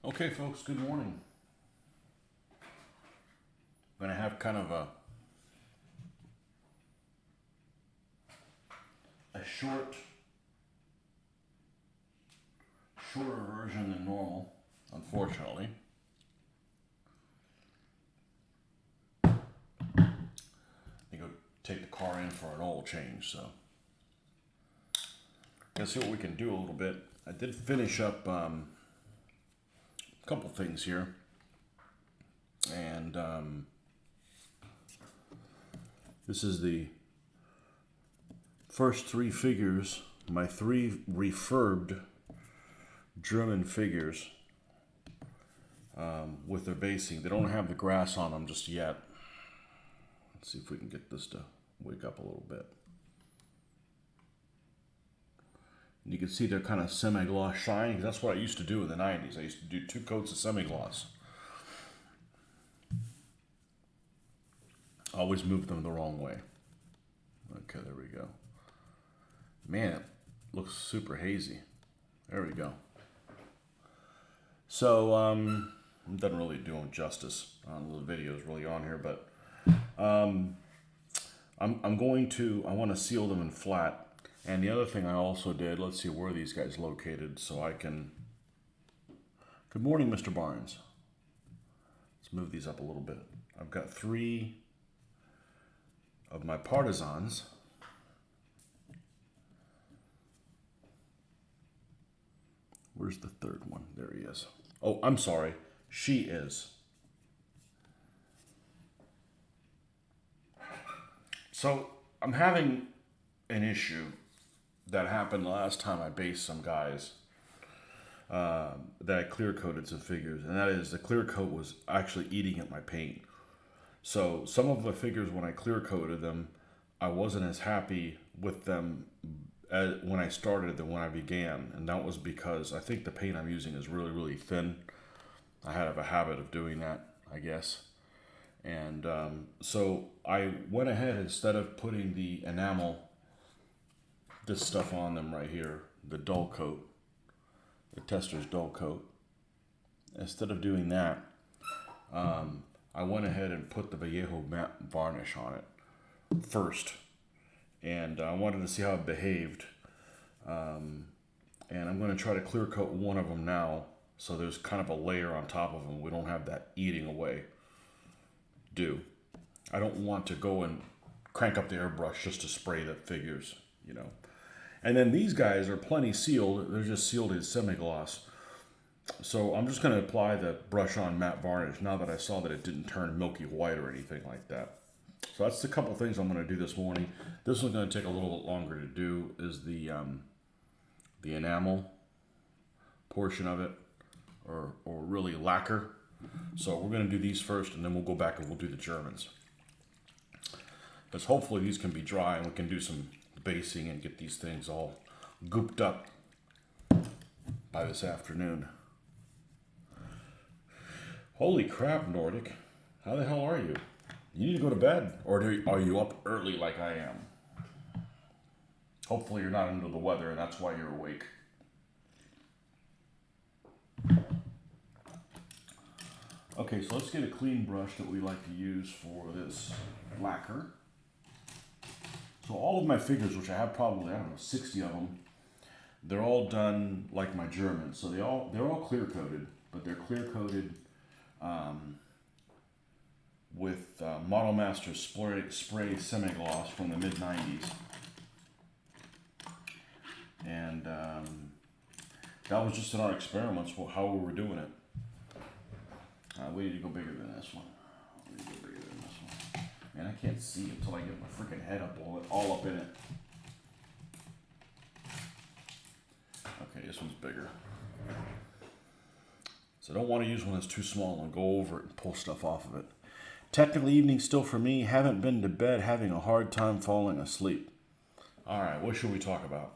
Okay, folks, good morning. I'm going to have kind of a shorter version than normal, unfortunately. I go take the car in for an oil change, so let's see what we can do a little bit. I did finish up a couple things here, and this is the first three figures, my three refurbed German figures with their basing. They don't have the grass on them just yet. Let's see if we can get this to wake up a little bit. And you can see they're kind of semi-gloss shiny, because that's what I used to do in the 90s. I used to do 2 coats of semi-gloss. Always moved them the wrong way. Okay, there we go. Man, it looks super hazy. There we go. So, it doesn't really do them justice on the videos really on here, but I want to seal them in flat. And the other thing I also did, let's see where these guys located so I can, good morning, Mr. Barnes. Let's move these up a little bit. I've got 3 of my partisans. Where's the third one? There he is. Oh, I'm sorry. She is. So I'm having an issue that happened last time I based some guys that I clear coated some figures, and that is the clear coat was actually eating at my paint. So some of the figures, when I clear coated them, I wasn't as happy with them as when I started than when I began, and that was because I think the paint I'm using is really, really thin. I have a habit of doing that, I guess. And so I went ahead, instead of putting the enamel, this stuff on them right here, the dull coat, the tester's dull coat, instead of doing that, I went ahead and put the Vallejo matte varnish on it first. And I wanted to see how it behaved. And I'm going to try to clear coat one of them now, so there's kind of a layer on top of them. We don't have that eating away do. I don't want to go and crank up the airbrush just to spray the figures, you know. And then these guys are plenty sealed. They're just sealed in semi-gloss. So I'm just going to apply the brush on matte varnish now that I saw that it didn't turn milky white or anything like that. So that's the couple things I'm going to do this morning. This one's going to take a little bit longer to do, is the enamel portion of it, or really lacquer. So we're going to do these first, and then we'll go back and we'll do the Germans. Because hopefully these can be dry and we can do some basing and get these things all gooped up by this afternoon. Holy crap, Nordic. How the hell are you? You need to go to bed, or are you up early like I am? Hopefully you're not under the weather and that's why you're awake. Okay, so let's get a clean brush that we like to use for this lacquer. So all of my figures, which I have probably, I don't know, 60 of them, they're all done like my Germans. So they're all clear coated, but they're clear coated with Model Master spray semi-gloss from the mid-90s. And that was just in our experiments, how we were doing it. We need to go bigger than this one. Man, I can't see until I get my freaking head up all up in it. Okay, this one's bigger. So I don't want to use one that's too small and go over it and pull stuff off of it. Technically evening still for me. Haven't been to bed, having a hard time falling asleep. All right, what should we talk about?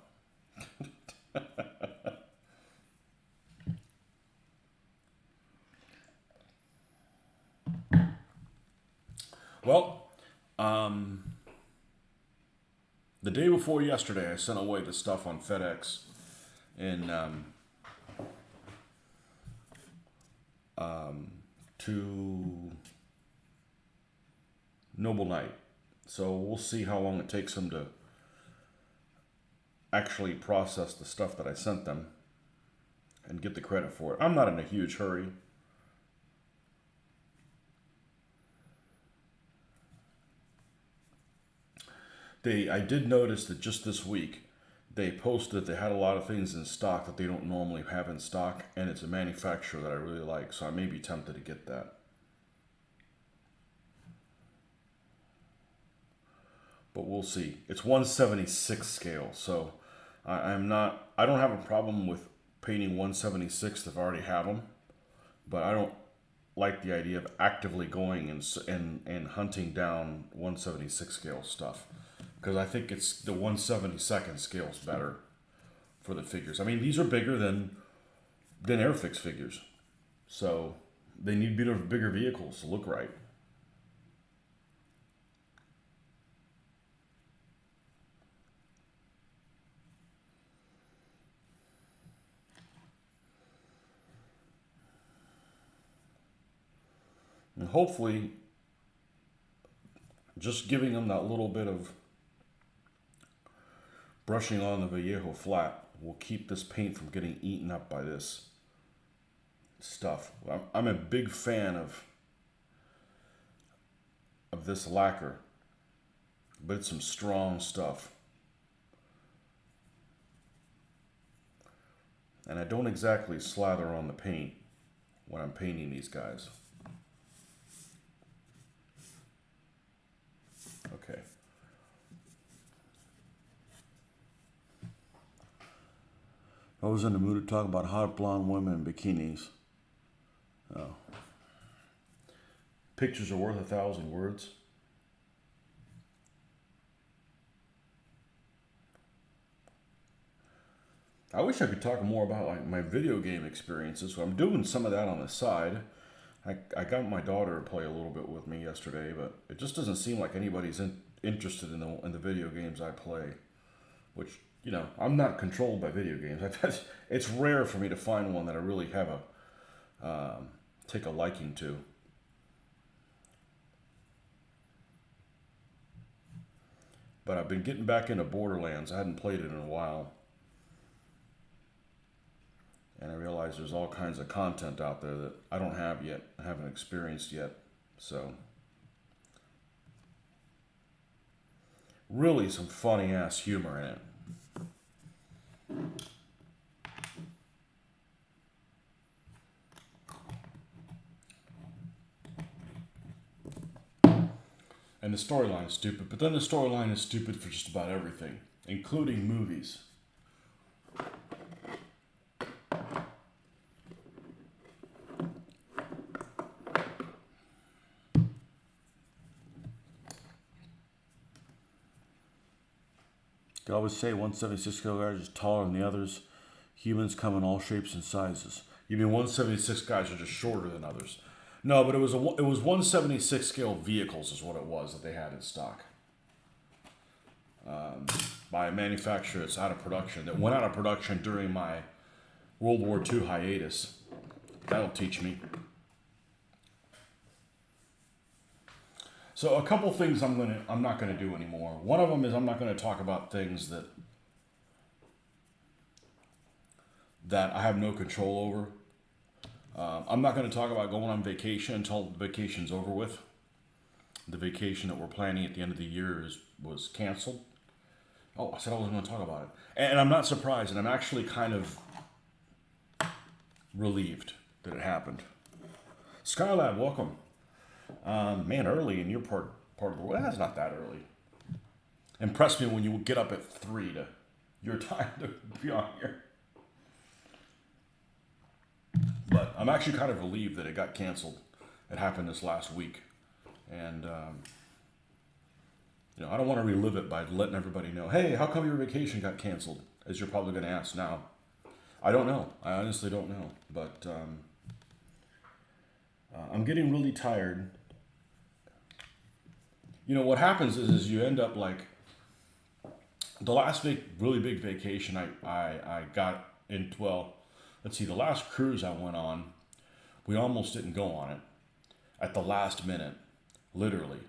Well, the day before yesterday, I sent away the stuff on FedEx in to Noble Knight. So we'll see how long it takes them to actually process the stuff that I sent them and get the credit for it. I'm not in a huge hurry. I did notice that just this week, they posted they had a lot of things in stock that they don't normally have in stock, and it's a manufacturer that I really like, so I may be tempted to get that. But we'll see. It's 1/76 scale, so I don't have a problem with painting 1/76 if I already have them, but I don't like the idea of actively going and hunting down 1/76 scale stuff, because I think it's the 1/72 scale is better for the figures. I mean, these are bigger than Airfix figures, so they need bigger vehicles to look right. And hopefully, just giving them that little bit of brushing on the Vallejo flat will keep this paint from getting eaten up by this stuff. I'm a big fan of this lacquer, but it's some strong stuff. And I don't exactly slather on the paint when I'm painting these guys. Okay. I was in the mood to talk about hot blonde women in bikinis. Oh. Pictures are worth 1,000 words. I wish I could talk more about like my video game experiences. So I'm doing some of that on the side. I got my daughter to play a little bit with me yesterday, but it just doesn't seem like anybody's interested in the video games I play. Which, you know, I'm not controlled by video games. It's rare for me to find one that I really have take a liking to. But I've been getting back into Borderlands. I hadn't played it in a while. And I realize there's all kinds of content out there that I don't have yet, I haven't experienced yet. So, really some funny ass humor in it. And the storyline is stupid, but then the storyline is stupid for just about everything, including movies. I always say 176 scale guys is taller than the others. Humans come in all shapes and sizes. You mean 176 guys are just shorter than others? No, but it was 176 scale vehicles is what it was that they had in stock. By a manufacturer that's out of production, that went out of production during my World War II hiatus. That'll teach me. So a couple things I'm not gonna do anymore. One of them is I'm not gonna talk about things that I have no control over. I'm not gonna talk about going on vacation until the vacation's over with. The vacation that we're planning at the end of the year was canceled. Oh, I said I wasn't gonna talk about it, and I'm not surprised, and I'm actually kind of relieved that it happened. Skylab, welcome. Man, early in your part of the world. That's not that early. Impressed me when you get up at 3 to your time to be on here. But I'm actually kind of relieved that it got canceled. It happened this last week. And, you know, I don't want to relive it by letting everybody know, hey, how come your vacation got canceled? As you're probably going to ask now. I don't know. I honestly don't know. But I'm getting really tired. You know, what happens is you end up like, the last really big vacation I got in, well, let's see, the last cruise I went on, we almost didn't go on it. at the last minute, literally.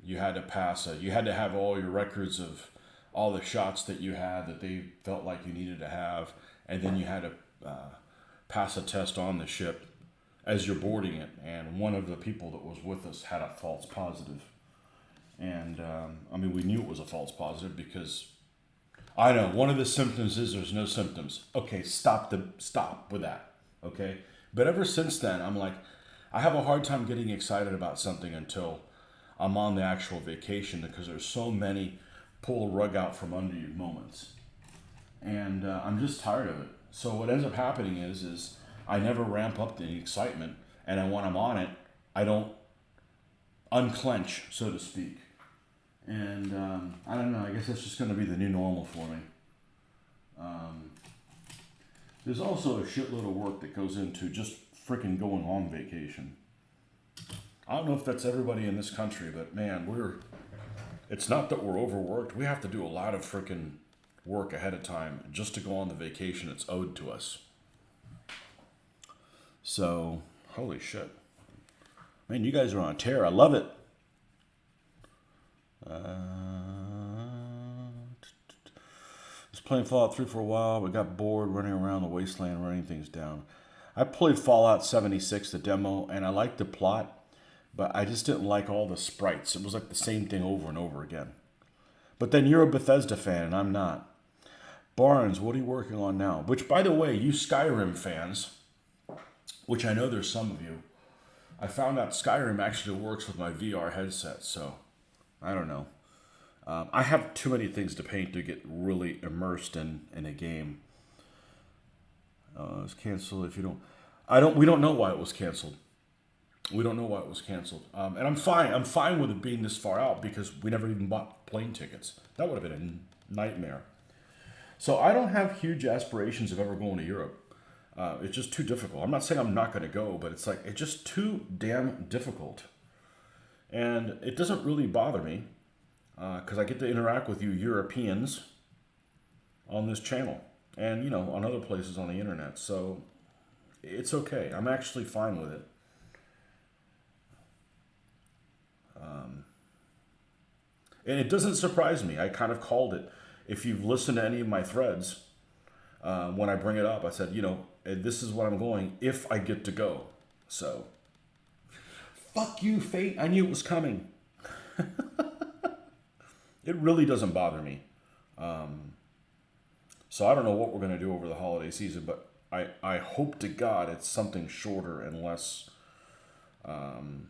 You had to pass you had to have all your records of all the shots that you had that they felt like you needed to have, and then you had to pass a test on the ship as you're boarding it. And one of the people that was with us had a false positive, and I mean, we knew it was a false positive because I know one of the symptoms is there's no symptoms. Okay, stop with that. Okay, but ever since then, I'm like, I have a hard time getting excited about something until I'm on the actual vacation, because there's so many pull the rug out from under you moments, and I'm just tired of it. So what ends up happening is I never ramp up the excitement, and when I'm on it, I don't unclench, so to speak. And I don't know. I guess that's just going to be the new normal for me. There's also a shitload of work that goes into just freaking going on vacation. I don't know if that's everybody in this country, but man, it's not that we're overworked. We have to do a lot of freaking work ahead of time just to go on the vacation that's owed to us. So, holy shit. Man, you guys are on a tear. I love it. Was playing Fallout 3 for a while, but got bored running around the wasteland running things down. I played Fallout 76, the demo, and I liked the plot, but I just didn't like all the sprites. It was like the same thing over and over again. But then you're a Bethesda fan, and I'm not. Barnes, what are you working on now? Which, by the way, you Skyrim fans, which I know there's some of you, I found out Skyrim actually works with my VR headset, so I don't know. I have too many things to paint to get really immersed in a game. It's canceled if you don't. We don't know why it was canceled. We don't know why it was canceled. And I'm fine. I'm fine with it being this far out because we never even bought plane tickets. That would have been a nightmare. So I don't have huge aspirations of ever going to Europe. It's just too difficult. I'm not saying I'm not going to go, but it's just too damn difficult. And it doesn't really bother me because I get to interact with you Europeans on this channel and, on other places on the internet. So it's okay. I'm actually fine with it. And it doesn't surprise me. I kind of called it. If you've listened to any of my threads, when I bring it up, I said, this is what I'm going if I get to go. So, fuck you, fate. I knew it was coming. It really doesn't bother me. So I don't know what we're going to do over the holiday season, but I hope to God it's something shorter and less time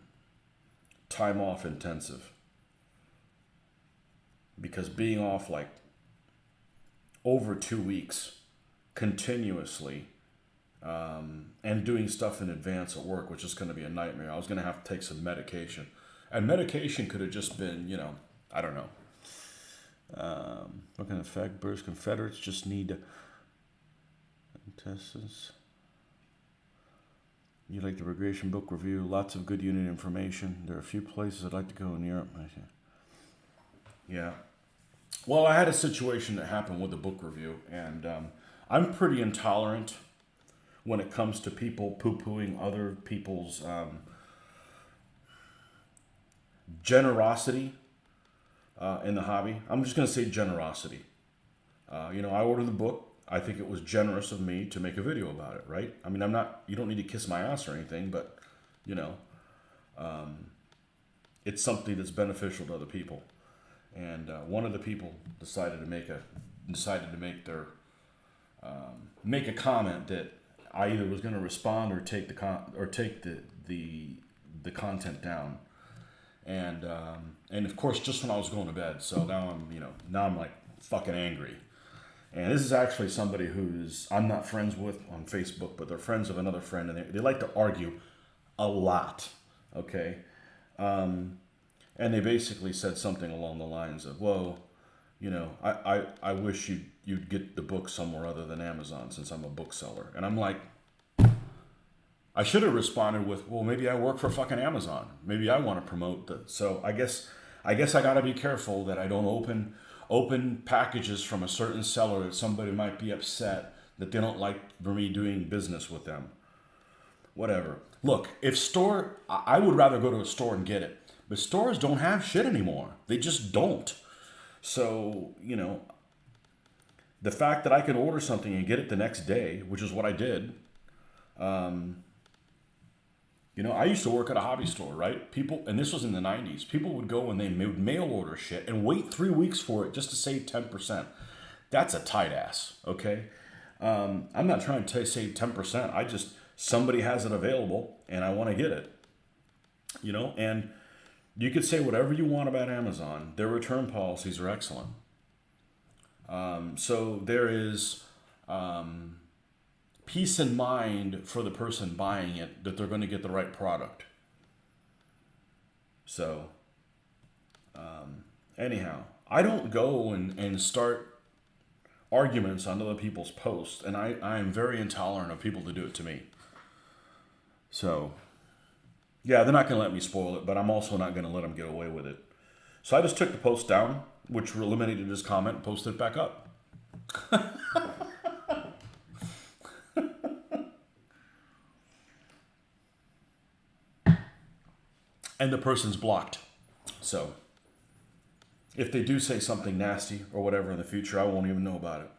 off intensive. Because being off over 2 weeks continuously and doing stuff in advance at work, which is going to be a nightmare. I was going to have to take some medication. And medication could have just been, I don't know. What can affect British Confederates just need intestines. You like the Regression Book Review? Lots of good unit information. There are a few places I'd like to go in Europe. Yeah. Well, I had a situation that happened with the book review, and I'm pretty intolerant when it comes to people poo-pooing other people's generosity in the hobby. I'm just going to say generosity. I ordered the book. I think it was generous of me to make a video about it, right? I mean, you don't need to kiss my ass or anything, but, it's something that's beneficial to other people. And one of the people decided to make a comment that I either was going to respond or take the content down. And of course, just when I was going to bed. So now I'm like fucking angry. And this is actually somebody I'm not friends with on Facebook, but they're friends of another friend, and they like to argue a lot. Okay. And they basically said something along the lines of, well, I wish you'd get the book somewhere other than Amazon since I'm a bookseller. And I'm like, I should have responded with, well, maybe I work for fucking Amazon. Maybe I want to promote that. So I guess I got to be careful that I don't open packages from a certain seller that somebody might be upset that they don't like me doing business with them. whatever. Look, if store, I would rather go to a store and get it. But stores don't have shit anymore. They just don't. So, the fact that I can order something and get it the next day, which is what I did. I used to work at a hobby store, right? People, and this was in the 90s, people would go and they would mail order shit and wait 3 weeks for it just to save 10%. That's a tight ass, okay? I'm not trying to save 10%. Somebody has it available and I want to get it. And you could say whatever you want about Amazon. Their return policies are excellent. So there is peace in mind for the person buying it that they're going to get the right product. So, anyhow, I don't go and start arguments on other people's posts, and I am very intolerant of people to do it to me. So, yeah, they're not going to let me spoil it, but I'm also not going to let them get away with it. So I just took the post down, which eliminated his comment, and posted it back up. And the person's blocked. So, if they do say something nasty or whatever in the future, I won't even know about it.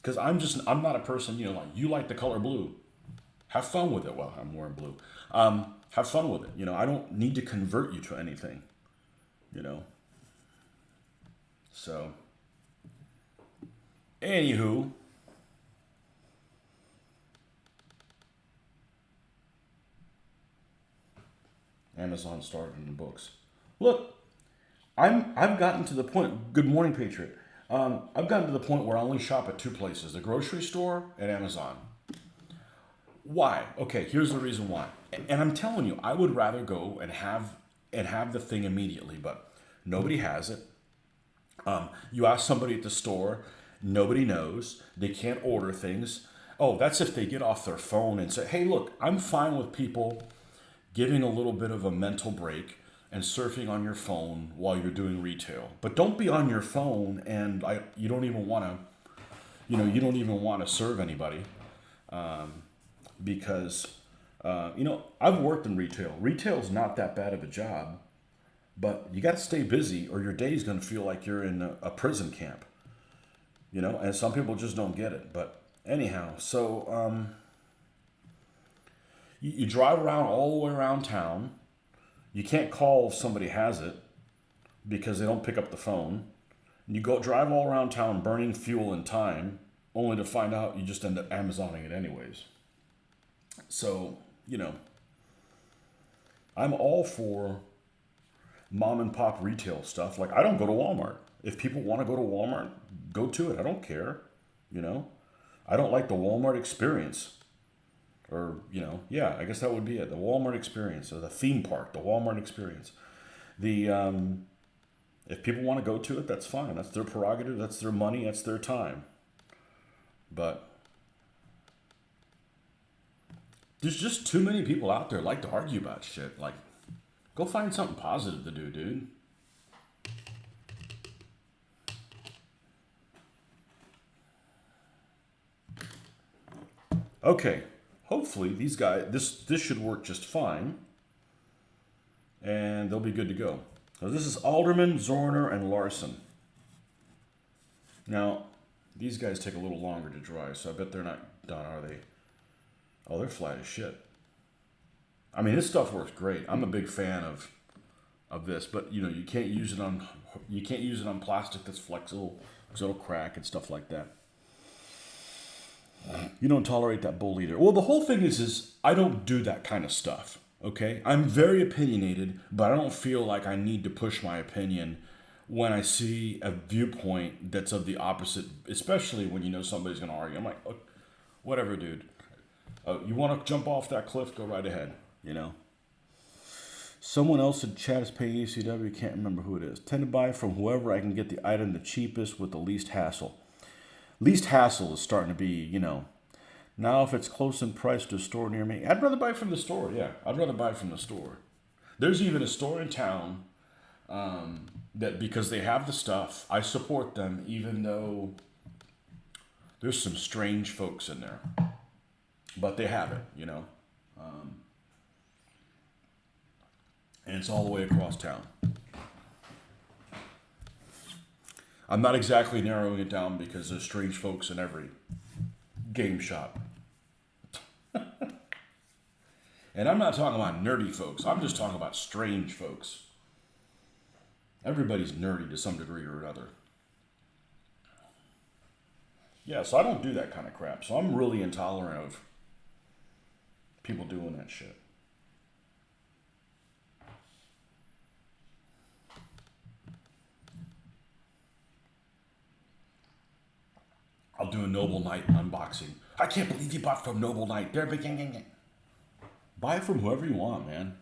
Because I'm not a person, you like the color blue. Have fun with it. Well, I'm wearing blue. Have fun with it. I don't need to convert you to anything. So, anywho. Amazon started in the books. Look, I've gotten to the point. Good morning, Patriot. I've gotten to the point where I only shop at two places: the grocery store and Amazon. Why? Okay, here's the reason why. And I'm telling you, I would rather go and have the thing immediately, but nobody has it. You ask somebody at the store, nobody knows. They can't order things. Oh, that's if they get off their phone and say, "Hey, look, I'm fine with people giving a little bit of a mental break and surfing on your phone while you're doing retail. But don't be on your phone and you don't even want to serve anybody because, I've worked in retail. Retail's not that bad of a job, but you got to stay busy or your day's going to feel like you're in a prison camp, and some people just don't get it. But anyhow, so, you drive around all the way around town. You can't call if somebody has it because they don't pick up the phone. And you go drive all around town burning fuel and time only to find out you just end up Amazoning it anyways. So, I'm all for mom and pop retail stuff. Like, I don't go to Walmart. If people want to go to Walmart, go to it. I don't care. I don't like the Walmart experience. Or, I guess that would be it. The Walmart experience, or the theme park, the Walmart experience. If people want to go to it, that's fine. That's their prerogative. That's their money. That's their time. But there's just too many people out there like to argue about shit. Like, go find something positive to do, dude. Okay. Hopefully these guys, this should work just fine, and they'll be good to go. So this is Alderman, Zorner, and Larson. Now, these guys take a little longer to dry, so I bet they're not done, are they? Oh, they're flat as shit. I mean, this stuff works great. I'm a big fan of this, but you can't use it on plastic that's flexible because it'll crack and stuff like that. You don't tolerate that bull either. Well, the whole thing is I don't do that kind of stuff, okay? I'm very opinionated, but I don't feel like I need to push my opinion when I see a viewpoint that's of the opposite, especially when somebody's going to argue. I'm like, oh, whatever, dude. You want to jump off that cliff, go right ahead, Someone else in chat is paying ECW, can't remember who it is. Tend to buy from whoever I can get the item the cheapest with the least hassle. Least hassle is starting to be, now if it's close in price to a store near me, I'd rather buy from the store, yeah. I'd rather buy from the store. There's even a store in town that because they have the stuff, I support them even though There's some strange folks in there, but they have it, you know. And it's all the way across town. I'm not exactly narrowing it down because there's strange folks in every game shop. And I'm not talking about nerdy folks. I'm just talking about strange folks. Everybody's nerdy to some degree or another. Yeah, so I don't do that kind of crap. So I'm really intolerant of people doing that shit. I'll do a Noble Knight unboxing. I can't believe you bought from Noble Knight. Buy it from whoever you want, man.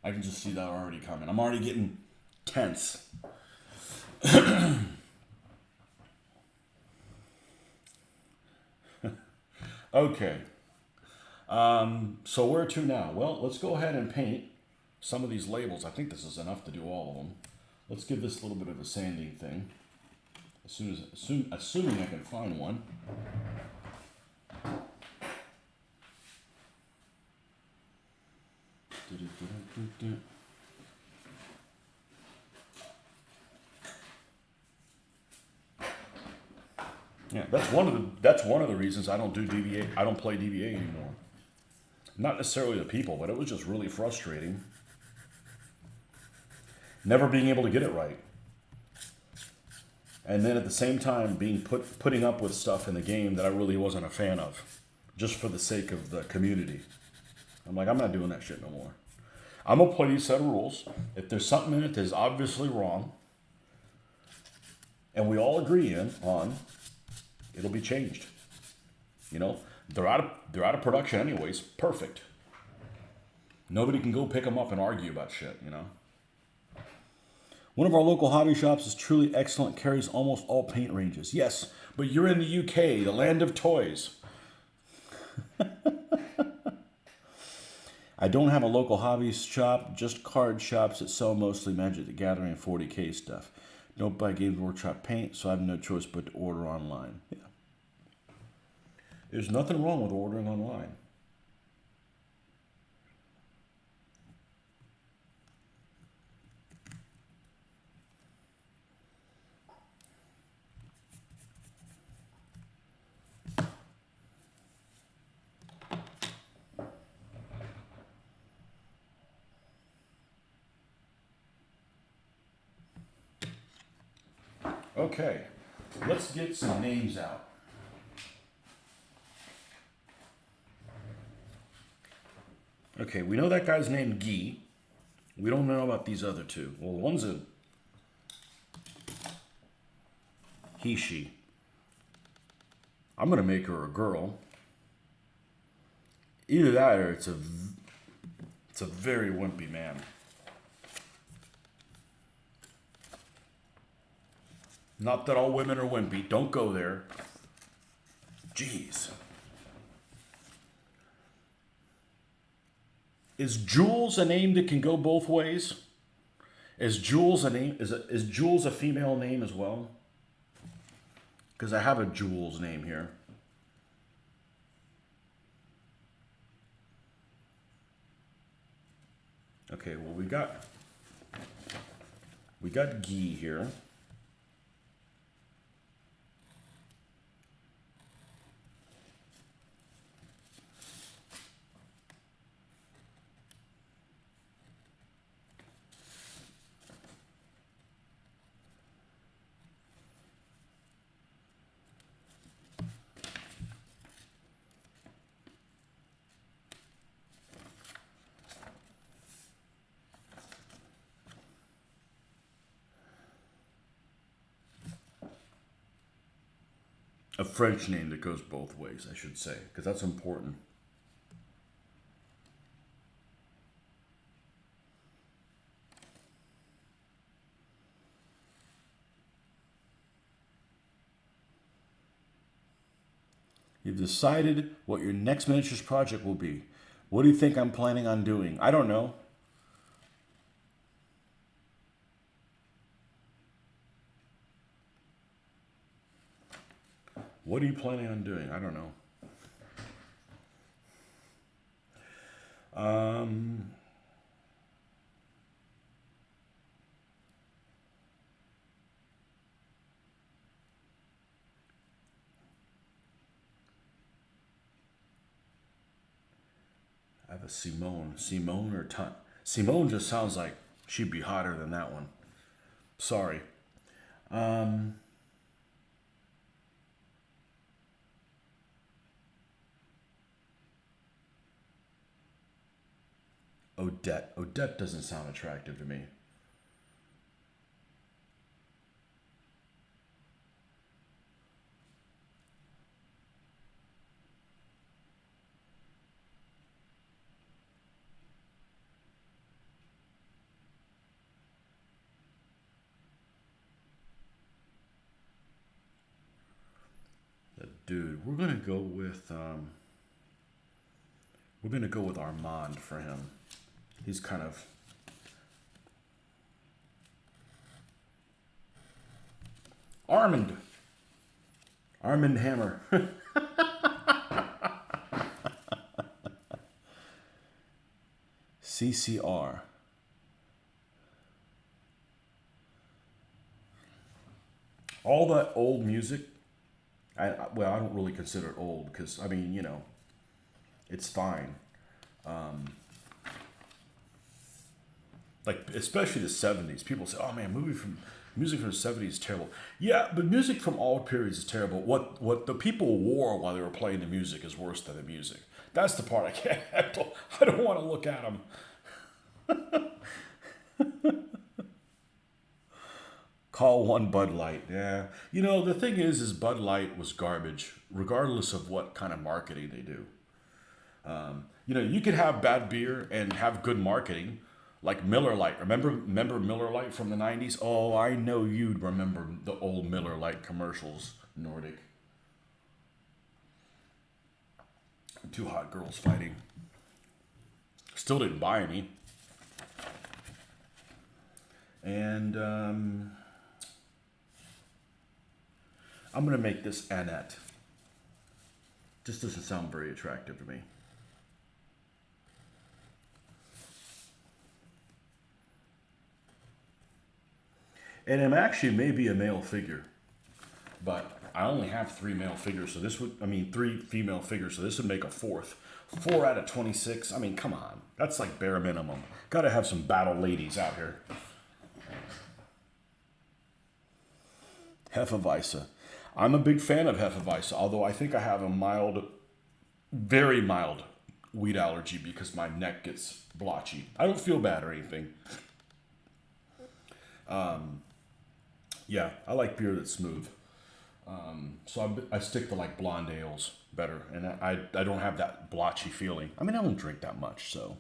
I can just see that already coming. I'm already getting tense. Okay. So where to now? Well, let's go ahead and paint some of these labels. I think this is enough to do all of them. Let's give this a little bit of a sanding thing. Assuming I can find one. Yeah, that's one of the reasons I don't do DVA. I don't play DVA anymore. Not necessarily the people, but it was just really frustrating. Never being able to get it right. And then at the same time being putting up with stuff in the game that I really wasn't a fan of. Just for the sake of the community. I'm like, I'm not doing that shit no more. I'm going to play these set of rules. If there's something in it that's obviously wrong, and we all agree on, it'll be changed. You know, they're out of production anyways. Perfect. Nobody can go pick them up and argue about shit, you know. One of our local hobby shops is truly excellent, carries almost all paint ranges. Yes, but you're in the UK, the land of toys. I don't have a local hobby shop, just card shops that sell mostly Magic the Gathering and 40K stuff. Don't buy Games Workshop paint, so I have no choice but to order online. Yeah. There's nothing wrong with ordering online. Okay, let's get some names out. Okay, we know that guy's named Guy. We don't know about these other two. Well, one's a he, she. I'm going to make her a girl. Either that or it's a very wimpy man. Not that all women are wimpy. Don't go there. Jeez. Is Jules a name that can go both ways? Is Jules a name? Is Jules a female name as well? Because I have a Jules name here. Okay, well we got Guy here. A French name that goes both ways, I should say, because that's important. You've decided what your next miniatures project will be. What do you think I'm planning on doing? I don't know. What are you planning on doing? I don't know. Um, I have a Simone. Simone or Simone just sounds like she'd be hotter than that one. Sorry. Um, Odette. Odette doesn't sound attractive to me. Dude, we're gonna go with Armand for him. He's kind of Armand. Armand Hammer. CCR. All that old music. Well, I don't really consider it old because I mean, it's fine. Like especially the '70s. People say, "Oh man, music from the '70s is terrible." Yeah, but music from all periods is terrible. What the people wore while they were playing the music is worse than the music. That's the part I can't handle. I don't want to look at them. Call one Bud Light. Yeah, the thing is Bud Light was garbage, regardless of what kind of marketing they do. You could have bad beer and have good marketing, like Miller Lite. Remember Miller Lite from the '90s? Oh, I know you'd remember the old Miller Lite commercials. Nordic, two hot girls fighting. Still didn't buy any. And I'm gonna make this Annette. Just doesn't sound very attractive to me. And I'm actually maybe a male figure, but I only have three male figures, so three female figures, so this would make a fourth. 4 out of 26. I mean, come on, that's like bare minimum. Got to have some battle ladies out here. Hefeweizen. I'm a big fan of Hefeweizen, although I think I have a mild, very mild wheat allergy because my neck gets blotchy. I don't feel bad or anything. Yeah, I like beer that's smooth. So I stick to like blonde ales better, and I don't have that blotchy feeling. I mean, I don't drink that much, so.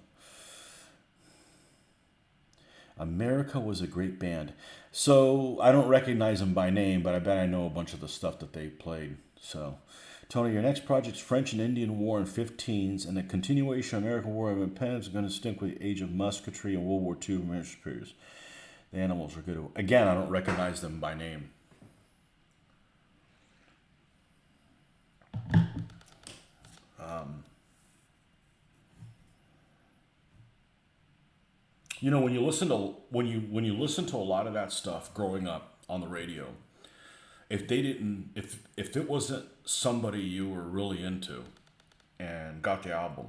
America was a great band. So I don't recognize them by name, but I bet I know a bunch of the stuff that they played. So, Tony, your next project's French and Indian War in 15s, and the continuation of American War of Independence is going to stink with the age of musketry and World War II American superiors. The animals are good. Again, I don't recognize them by name. When you listen to a lot of that stuff growing up on the radio, if it wasn't somebody you were really into and got the album,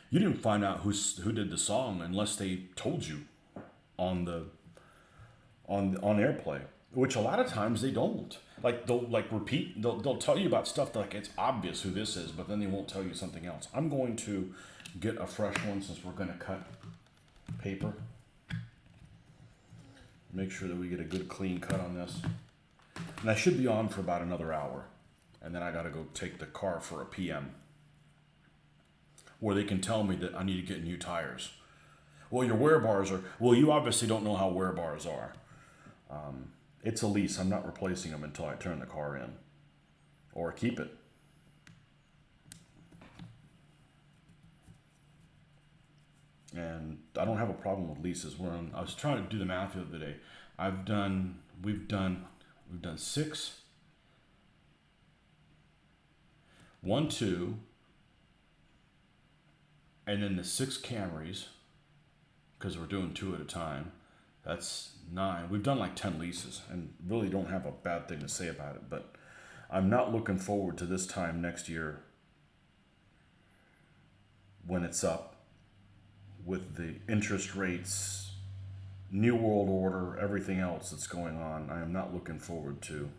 you didn't find out who did the song unless they told you on the on airplay, which a lot of times they don't. Like they'll like repeat. They'll tell you about stuff like it's obvious who this is, but then they won't tell you something else. I'm going to get a fresh one since we're going to cut paper. Make sure that we get a good clean cut on this. And I should be on for about another hour. And then I got to go take the car for a PM. Where they can tell me that I need to get new tires. Well, your wear bars are... Well, you obviously don't know how wear bars are. It's a lease. I'm not replacing them until I turn the car in. Or keep it. And I don't have a problem with leases. I was trying to do the math the other day. We've done 6 1, 2, and then the 6 Camrys, because we're doing 2 at a time. That's 9. We've done like 10 leases and really don't have a bad thing to say about it, but I'm not looking forward to this time next year when it's up with the interest rates, New World Order, everything else that's going on. I am not looking forward to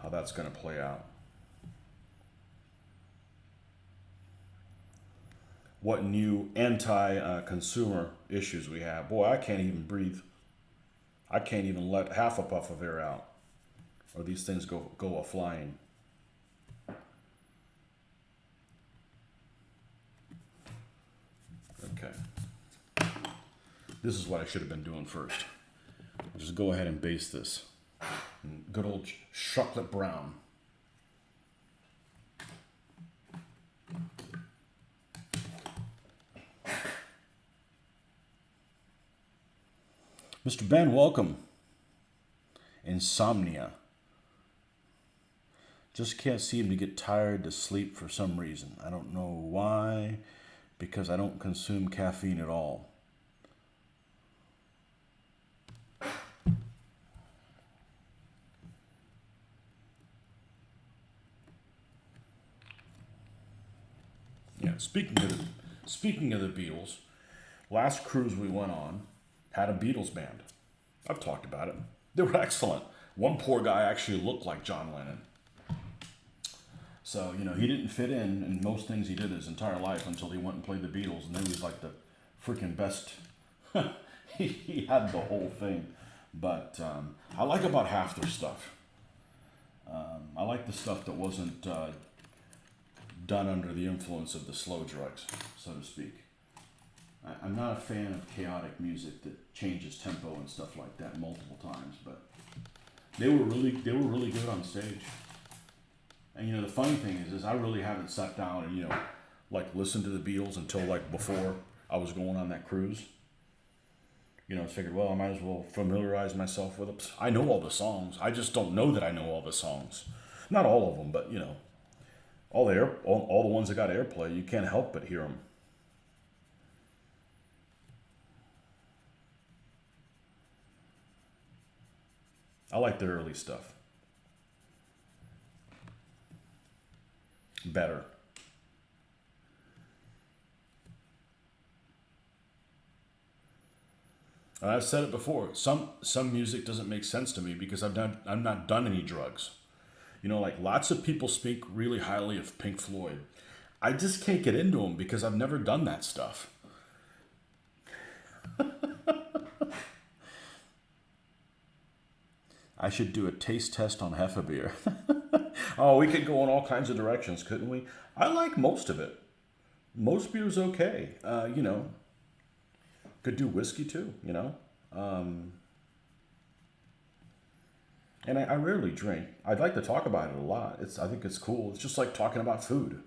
how that's going to play out. What new anti-consumer issues we have. Boy, I can't even breathe. I can't even let half a puff of air out, or these things go a-flying. Okay. This is what I should have been doing first. Just go ahead and base this. Good old chocolate brown. Mr. Ben, welcome. Insomnia. Just can't seem to get tired to sleep for some reason. I don't know why, because I don't consume caffeine at all. Yeah, speaking of the Beatles, last cruise we went on had a Beatles band. I've talked about it. They were excellent. One poor guy actually looked like John Lennon. So, he didn't fit in most things he did his entire life until he went and played the Beatles, and then he was like the freaking best. he had the whole thing. But I like about half their stuff. I like the stuff that wasn't done under the influence of the slow drugs, so to speak. I'm not a fan of chaotic music that changes tempo and stuff like that multiple times, but they were really good on stage. And the funny thing is I really haven't sat down and like listened to the Beatles until like before I was going on that cruise. I figured, well, I might as well familiarize myself with it. I know all the songs. I just don't know that I know all the songs. Not all of them, but all the ones that got airplay, you can't help but hear them. I like the early stuff better. And I've said it before. Some music doesn't make sense to me because I've not done any drugs. Like lots of people speak really highly of Pink Floyd. I just can't get into them because I've never done that stuff. I should do a taste test on Hefebeer. Oh, we could go in all kinds of directions, couldn't we? I like most of it. Most beer's okay. Could do whiskey too, And I rarely drink. I'd like to talk about it a lot. I think it's cool. It's just like talking about food,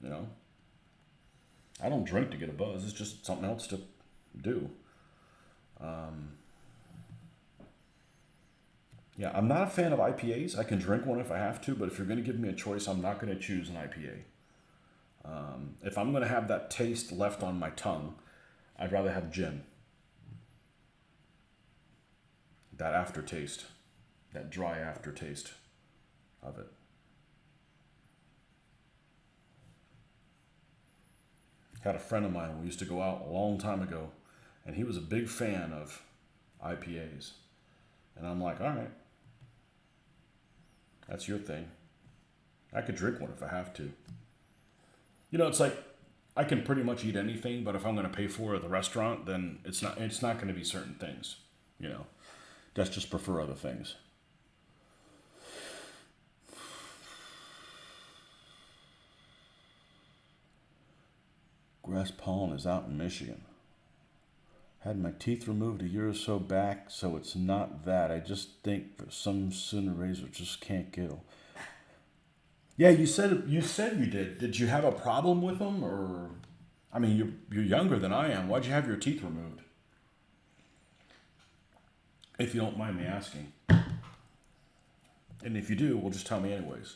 I don't drink to get a buzz. It's just something else to do. Yeah, I'm not a fan of IPAs. I can drink one if I have to, but if you're going to give me a choice, I'm not going to choose an IPA. If I'm going to have that taste left on my tongue, I'd rather have gin. That aftertaste, that dry aftertaste of it. Had a friend of mine, we used to go out a long time ago, and he was a big fan of IPAs. And I'm like, all right, that's your thing. I could drink one if I have to. It's like I can pretty much eat anything, but if I'm going to pay for it at the restaurant, then it's not going to be certain things. Just prefer other things. Grass pollen is out in Michigan. Had my teeth removed a year or so back, so it's not that. I just think for some sooner razor just can't kill. Yeah, you said you did. Did you have a problem with them, or? I mean, you're younger than I am. Why'd you have your teeth removed? If you don't mind me asking. And if you do, well, just tell me anyways.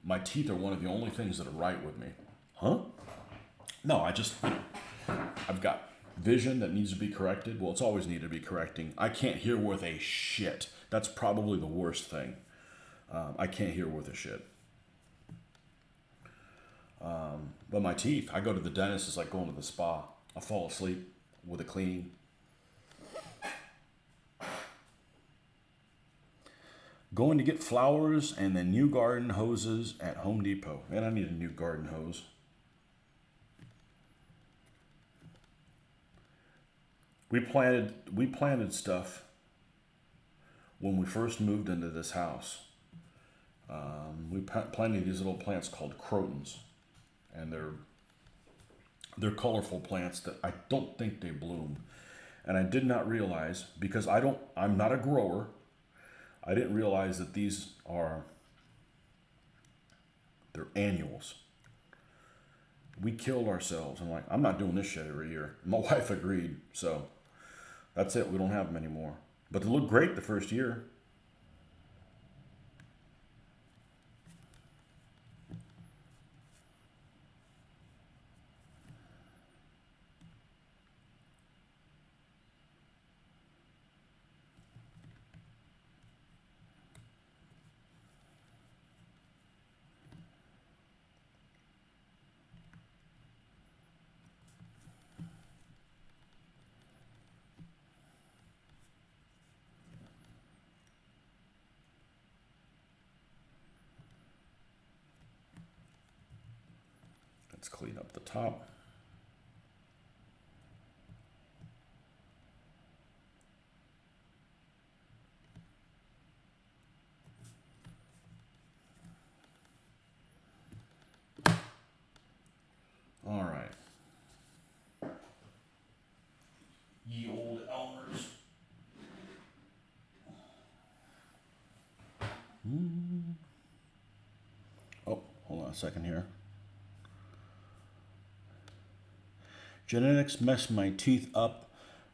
My teeth are one of the only things that are right with me. Huh? No, I've got vision that needs to be corrected. Well, it's always needed to be correcting. I can't hear worth a shit. That's probably the worst thing. I can't hear worth a shit. But my teeth, I go to the dentist, it's like going to the spa. I fall asleep with a cleaning. Going to get flowers and then new garden hoses at Home Depot. And I need a new garden hose. We planted stuff when we first moved into this house. We planted these little plants called crotons, and they're colorful plants that I don't think they bloom. And I did not realize, because I'm not a grower, I didn't realize that they're annuals. We killed ourselves. I'm like, I'm not doing this shit every year. My wife agreed, so that's it. We don't have them anymore. But they look great the first year. Let's clean up the top. All right. Ye old Elmers. Oh, hold on a second here. Genetics messed my teeth up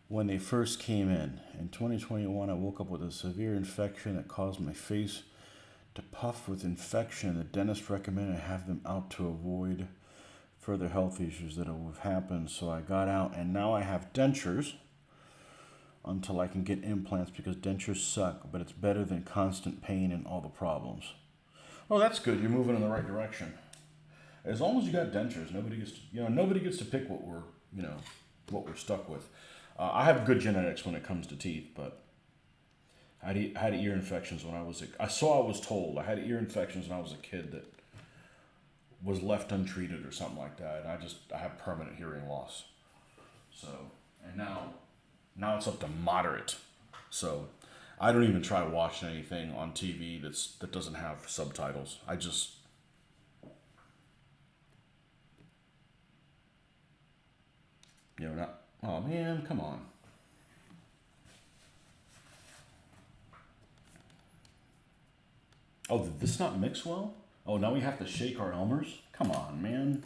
when they first came in. In 2021, I woke up with a severe infection that caused my face to puff with infection. The dentist recommended I have them out to avoid further health issues that have happened. So I got out, and now I have dentures until I can get implants, because dentures suck, but it's better than constant pain and all the problems. Oh, that's good. You're moving in the right direction. As long as you got dentures, nobody gets to pick what we're stuck with. I have good genetics when it comes to teeth, but I had ear infections when I was told I had ear infections when I was a kid that was left untreated or something like that. And I have permanent hearing loss. So, and now it's up to moderate. So I don't even try watching anything on TV that doesn't have subtitles. I just, not, oh man, come on. Oh, did this not mix well? Oh, now we have to shake our Elmers? Come on, man.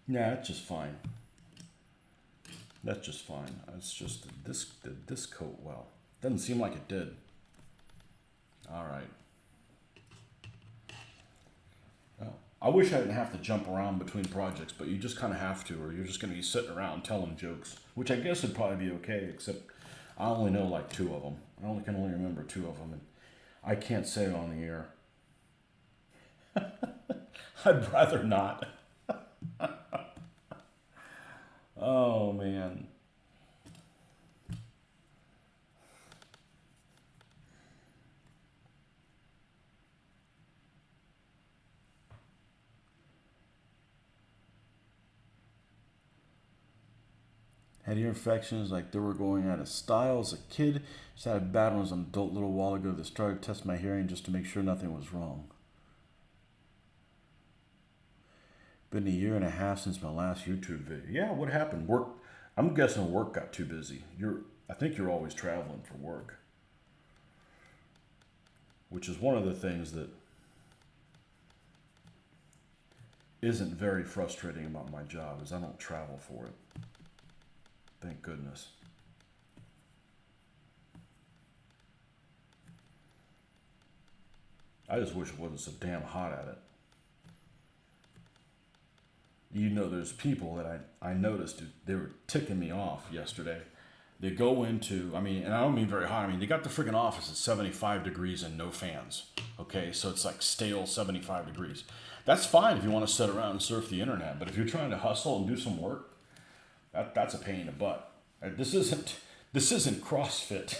Yeah, that's just fine. That's just fine. It's just did this coat well. Doesn't seem like it did. All right. Well, I wish I didn't have to jump around between projects, but you just kind of have to, or you're just going to be sitting around telling jokes, which I guess would probably be okay, except I only know like two of them. I can only remember two of them, and I can't say it on the air. I'd rather not. Oh, man. Had ear infections like they were going out of style as a kid. Just had a bad one as an adult a little while ago that started to test my hearing just to make sure nothing was wrong. Been a year and a half since my last YouTube video. Yeah, what happened? Work. I'm guessing work got too busy. I think you're always traveling for work, which is one of the things that isn't very frustrating about my job is I don't travel for it. Thank goodness. I just wish it wasn't so damn hot at it. You know, there's people that I noticed, they were ticking me off yesterday. They go into, I mean, and I don't mean very hot. I mean, they got the freaking office at 75 degrees and no fans. Okay, so it's like stale 75 degrees. That's fine if you want to sit around and surf the internet, but if you're trying to hustle and do some work, that's a pain in the butt. This isn't CrossFit,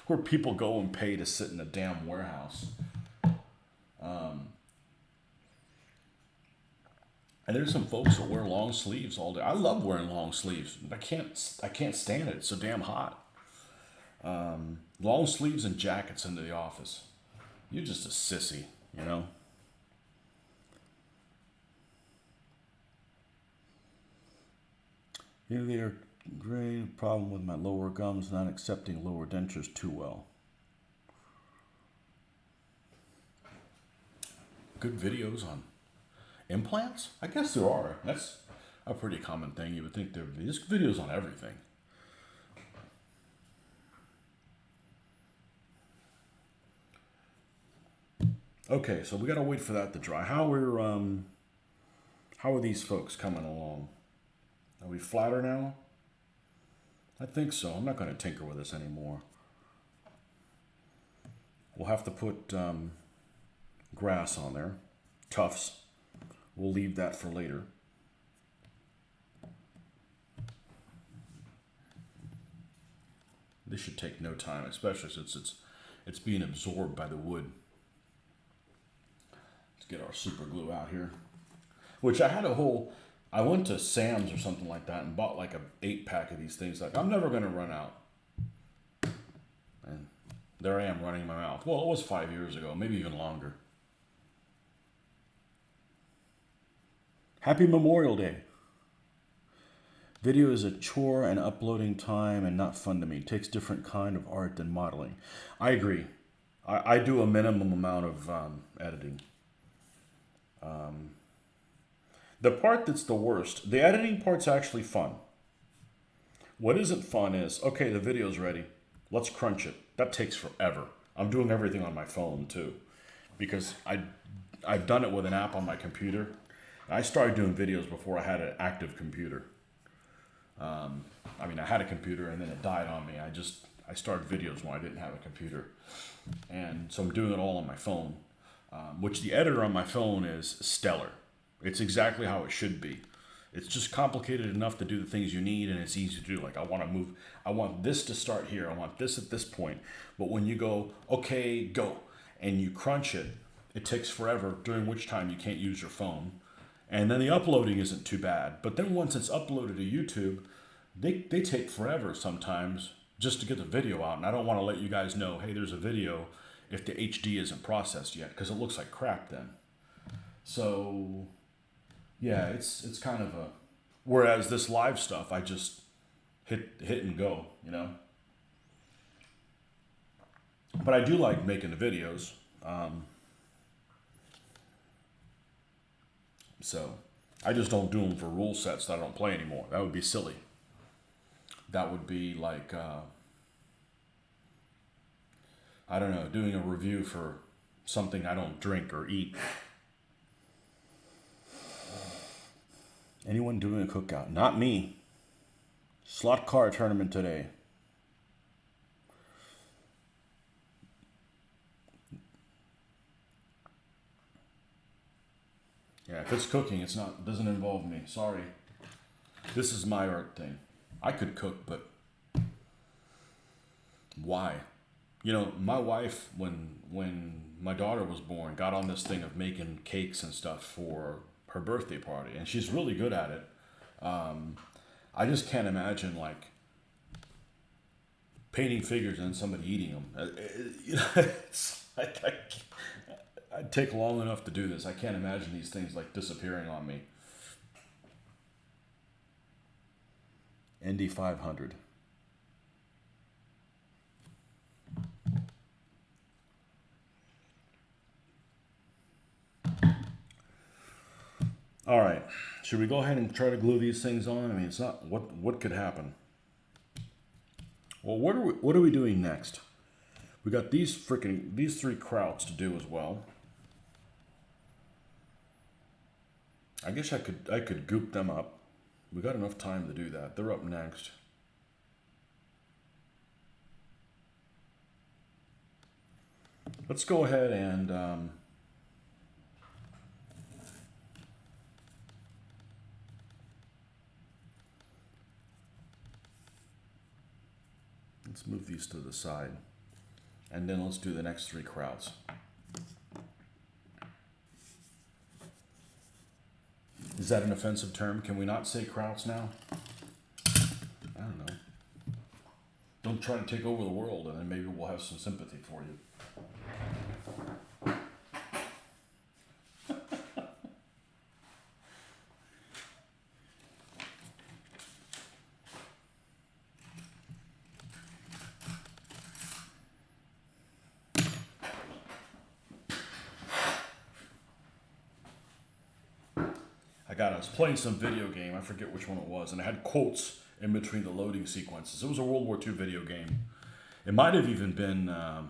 where people go and pay to sit in a damn warehouse. And there's some folks that wear long sleeves all day. I love wearing long sleeves. I can't stand it. It's so damn hot. Long sleeves and jackets into the office. You're just a sissy, you know? Here they are. Great problem with my lower gums not accepting lower dentures too well. Good videos on implants? I guess there are. That's a pretty common thing. You would think there's videos on everything. Okay, so we gotta wait for that to dry. How are these folks coming along? Are we flatter now? I think so. I'm not gonna tinker with this anymore. We'll have to put grass on there, tufts. We'll leave that for later. This should take no time, especially since it's being absorbed by the wood. Let's get our super glue out here. Which I went to Sam's or something like that and bought like a 8-pack of these things. Like, I'm never gonna run out. And there I am running my mouth. Well, it was 5 years ago, maybe even longer. Happy Memorial Day. Video is a chore and uploading time and not fun to me. It takes different kind of art than modeling. I agree. I do a minimum amount of editing. The part that's the worst, the editing part's actually fun. What isn't fun is, okay, the video's ready. Let's crunch it. That takes forever. I'm doing everything on my phone too, because I've done it with an app on my computer. I started doing videos before I had an active computer. I mean, I had a computer and then it died on me. I started videos when I didn't have a computer. And so I'm doing it all on my phone, which the editor on my phone is stellar. It's exactly how it should be. It's just complicated enough to do the things you need, and it's easy to do. Like, I want this to start here. I want this at this point. But when you go, okay, go, and you crunch it, it takes forever, during which time you can't use your phone. And then the uploading isn't too bad. But then once it's uploaded to YouTube, they take forever sometimes just to get the video out. And I don't want to let you guys know, hey, there's a video if the HD isn't processed yet, because it looks like crap then. So, yeah, it's kind of a... Whereas this live stuff, I just hit and go, you know? But I do like making the videos. So I just don't do them for rule sets that I don't play anymore. That would be silly. That would be like, I don't know, doing a review for something I don't drink or eat. Anyone doing a cookout? Not me. Slot car tournament today. Yeah, if it's cooking, it doesn't involve me. Sorry. This is my art thing. I could cook, but why? You know, my wife, when my daughter was born, got on this thing of making cakes and stuff for her birthday party, and she's really good at it. I just can't imagine, like, painting figures and somebody eating them. You know, it's like, I'd take long enough to do this. I can't imagine these things like disappearing on me. ND 500. All right. Should we go ahead and try to glue these things on? I mean, it's not what could happen. Well, what are we doing next? We got these three krauts to do as well. I guess I could goop them up. We got enough time to do that. They're up next. Let's go ahead and let's move these to the side. And then let's do the next three krauts. Is that an offensive term? Can we not say krauts now? I don't know. Don't try to take over the world, and then maybe we'll have some sympathy for you. I was playing some video game, I forget which one it was, and it had quotes in between the loading sequences. It was a World War II video game. It might have even been the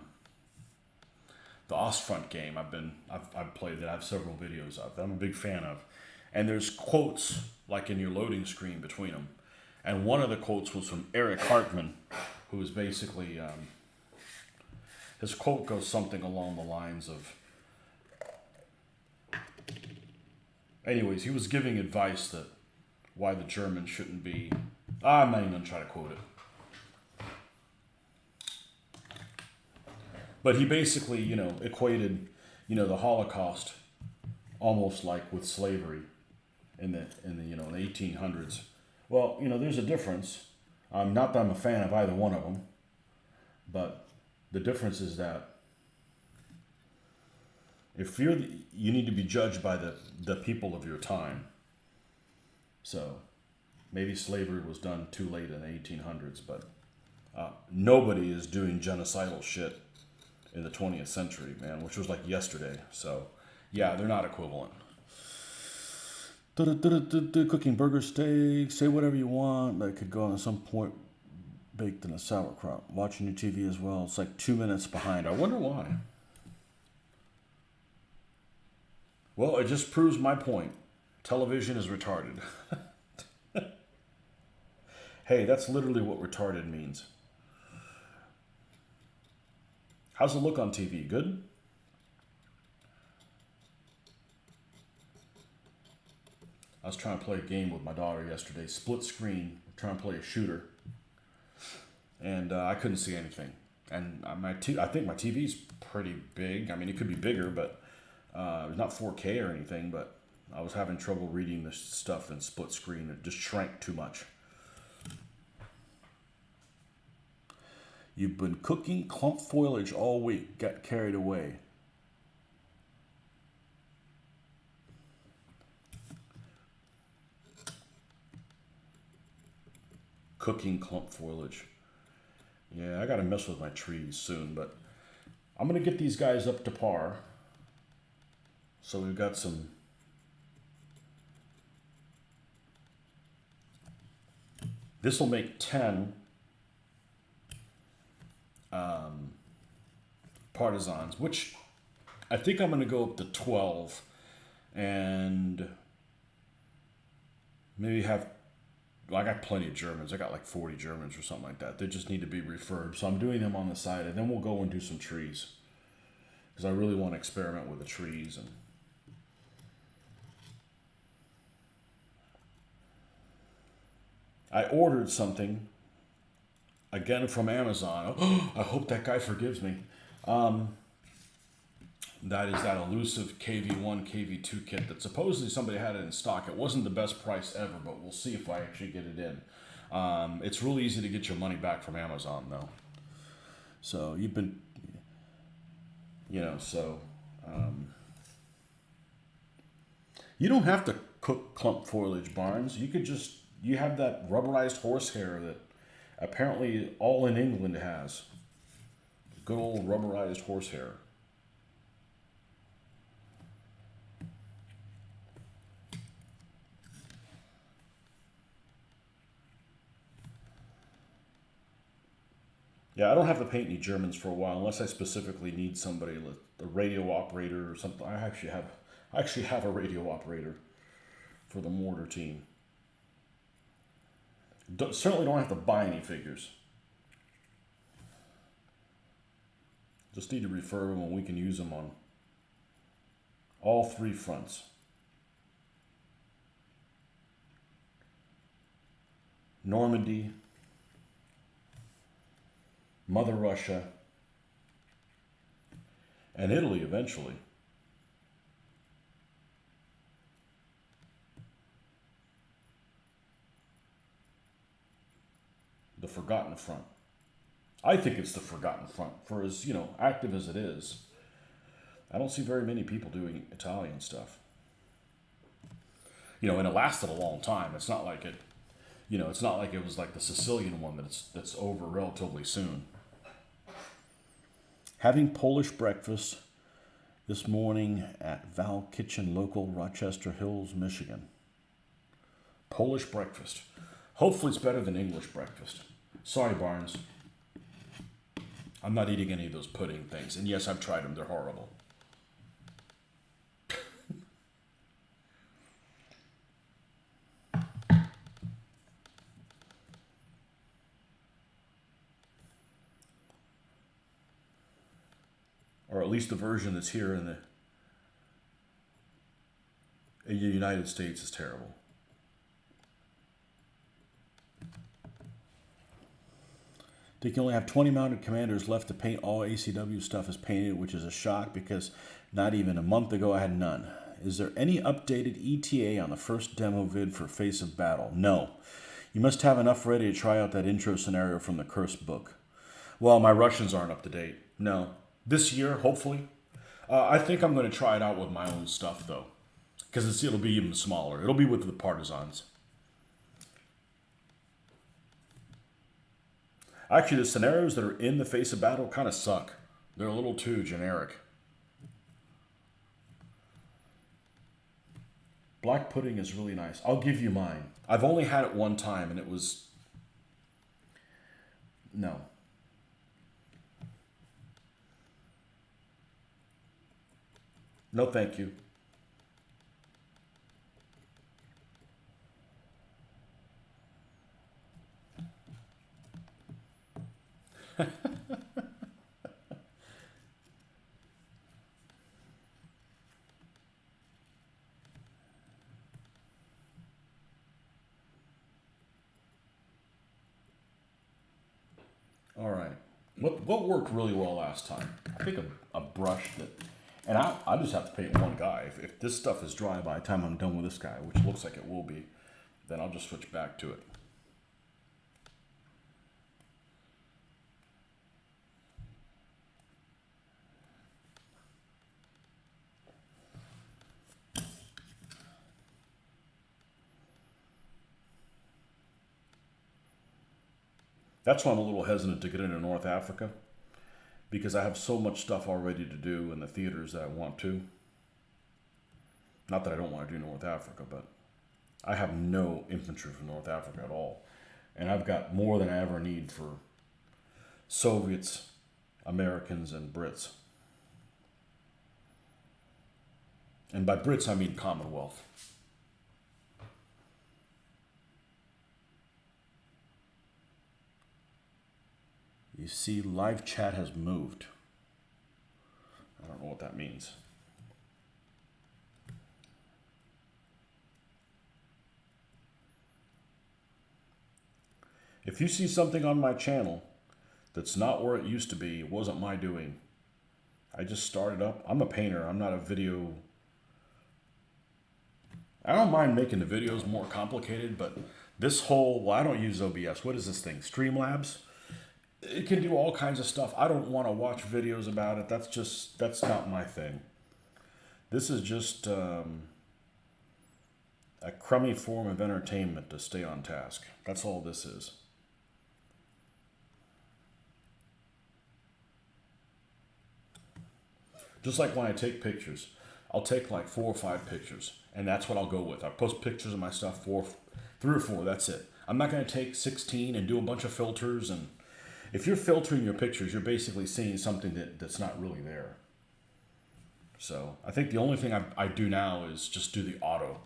Ostfront game. I've played that. I have several videos of that I'm a big fan of. And there's quotes like in your loading screen between them. And one of the quotes was from Eric Hartman, who was basically, his quote goes something along the lines of, anyways, he was giving advice that why the Germans shouldn't be, I'm not even going to try to quote it. But he basically, equated, the Holocaust almost like with slavery in the 1800s. Well, there's a difference. Not that I'm a fan of either one of them, but the difference is that if you need to be judged by the people of your time. So maybe slavery was done too late in the 1800s, but nobody is doing genocidal shit in the 20th century, man, which was like yesterday. So yeah, they're not equivalent. Cooking burger steak, say whatever you want, but it could go on at some point baked in a sauerkraut. Watching your TV as well, it's like 2 minutes behind. I wonder why. Well, it just proves my point. Television is retarded. Hey, that's literally what retarded means. How's it look on TV? Good? I was trying to play a game with my daughter yesterday, split screen, trying to play a shooter. And I couldn't see anything. And I think my TV's pretty big. I mean, it could be bigger, but it's not 4K or anything, but I was having trouble reading this stuff in split screen. It just shrank too much. You've been cooking clump foliage all week. Got carried away. Cooking clump foliage. Yeah, I gotta mess with my trees soon, but I'm gonna get these guys up to par. So we've got some. This will make 10 partisans, which I think I'm going to go up to 12 and maybe have. Well, I got plenty of Germans. I got like 40 Germans or something like that. They just need to be refurbed. So I'm doing them on the side, and then we'll go and do some trees because I really want to experiment with the trees. And I ordered something again from Amazon. Oh, I hope that guy forgives me. That is that elusive KV1, KV2 kit that supposedly somebody had it in stock. It wasn't the best price ever, but we'll see if I actually get it in. It's really easy to get your money back from Amazon, though. So you've been, you don't have to cook clump foliage, Barnes. You could just, you have that rubberized horsehair that apparently all in England has. Good old rubberized horsehair. Yeah, I don't have to paint any Germans for a while unless I specifically need somebody, like a radio operator or something. I actually have a radio operator for the mortar team. Certainly don't have to buy any figures. Just need to refer them and we can use them on all three fronts. Normandy, Mother Russia, and Italy eventually. The Forgotten Front. I think it's the Forgotten Front. For as, active as it is, I don't see very many people doing Italian stuff. And it lasted a long time. It's not like it's not like it was like the Sicilian one that's over relatively soon. Having Polish breakfast this morning at Val Kitchen Local, Rochester Hills, Michigan. Polish breakfast. Hopefully it's better than English breakfast. Sorry, Barnes. I'm not eating any of those pudding things. And yes, I've tried them. They're horrible. Or at least the version that's here in the United States is terrible. They can only have 20 mounted commanders left to paint. All ACW stuff is painted, which is a shock because not even a month ago I had none. Is there any updated ETA on the first demo vid for Face of Battle? No. You must have enough ready to try out that intro scenario from the Cursed book. Well, my Russians aren't up to date. No. This year, hopefully. I think I'm going to try it out with my own stuff, though. Because it'll be even smaller. It'll be with the partisans. Actually, the scenarios that are in the Face of Battle kind of suck. They're a little too generic. Black pudding is really nice. I'll give you mine. I've only had it one time, and it was... No. No, thank you. All right. What worked really well last time? I think a brush that... And I just have to paint one guy. If this stuff is dry by the time I'm done with this guy, which looks like it will be, then I'll just switch back to it. That's why I'm a little hesitant to get into North Africa, because I have so much stuff already to do in the theaters that I want to. Not that I don't want to do North Africa, but I have no infantry from North Africa at all. And I've got more than I ever need for Soviets, Americans, and Brits. And by Brits, I mean Commonwealth. You see, live chat has moved. I don't know what that means. If you see something on my channel that's not where it used to be, it wasn't my doing. I just started up. I'm a painter. I'm not a video. I don't mind making the videos more complicated, but this whole, well, I don't use OBS. What is this thing? Streamlabs? It can do all kinds of stuff. I don't want to watch videos about it. That's not my thing. This is just a crummy form of entertainment to stay on task. That's all this is. Just like when I take pictures, I'll take like 4 or 5 pictures, and that's what I'll go with. I post pictures of my stuff, 3 or 4, that's it. I'm not going to take 16 and do a bunch of filters and If you're filtering your pictures, you're basically seeing something that's not really there. So I think the only thing I do now is just do the auto.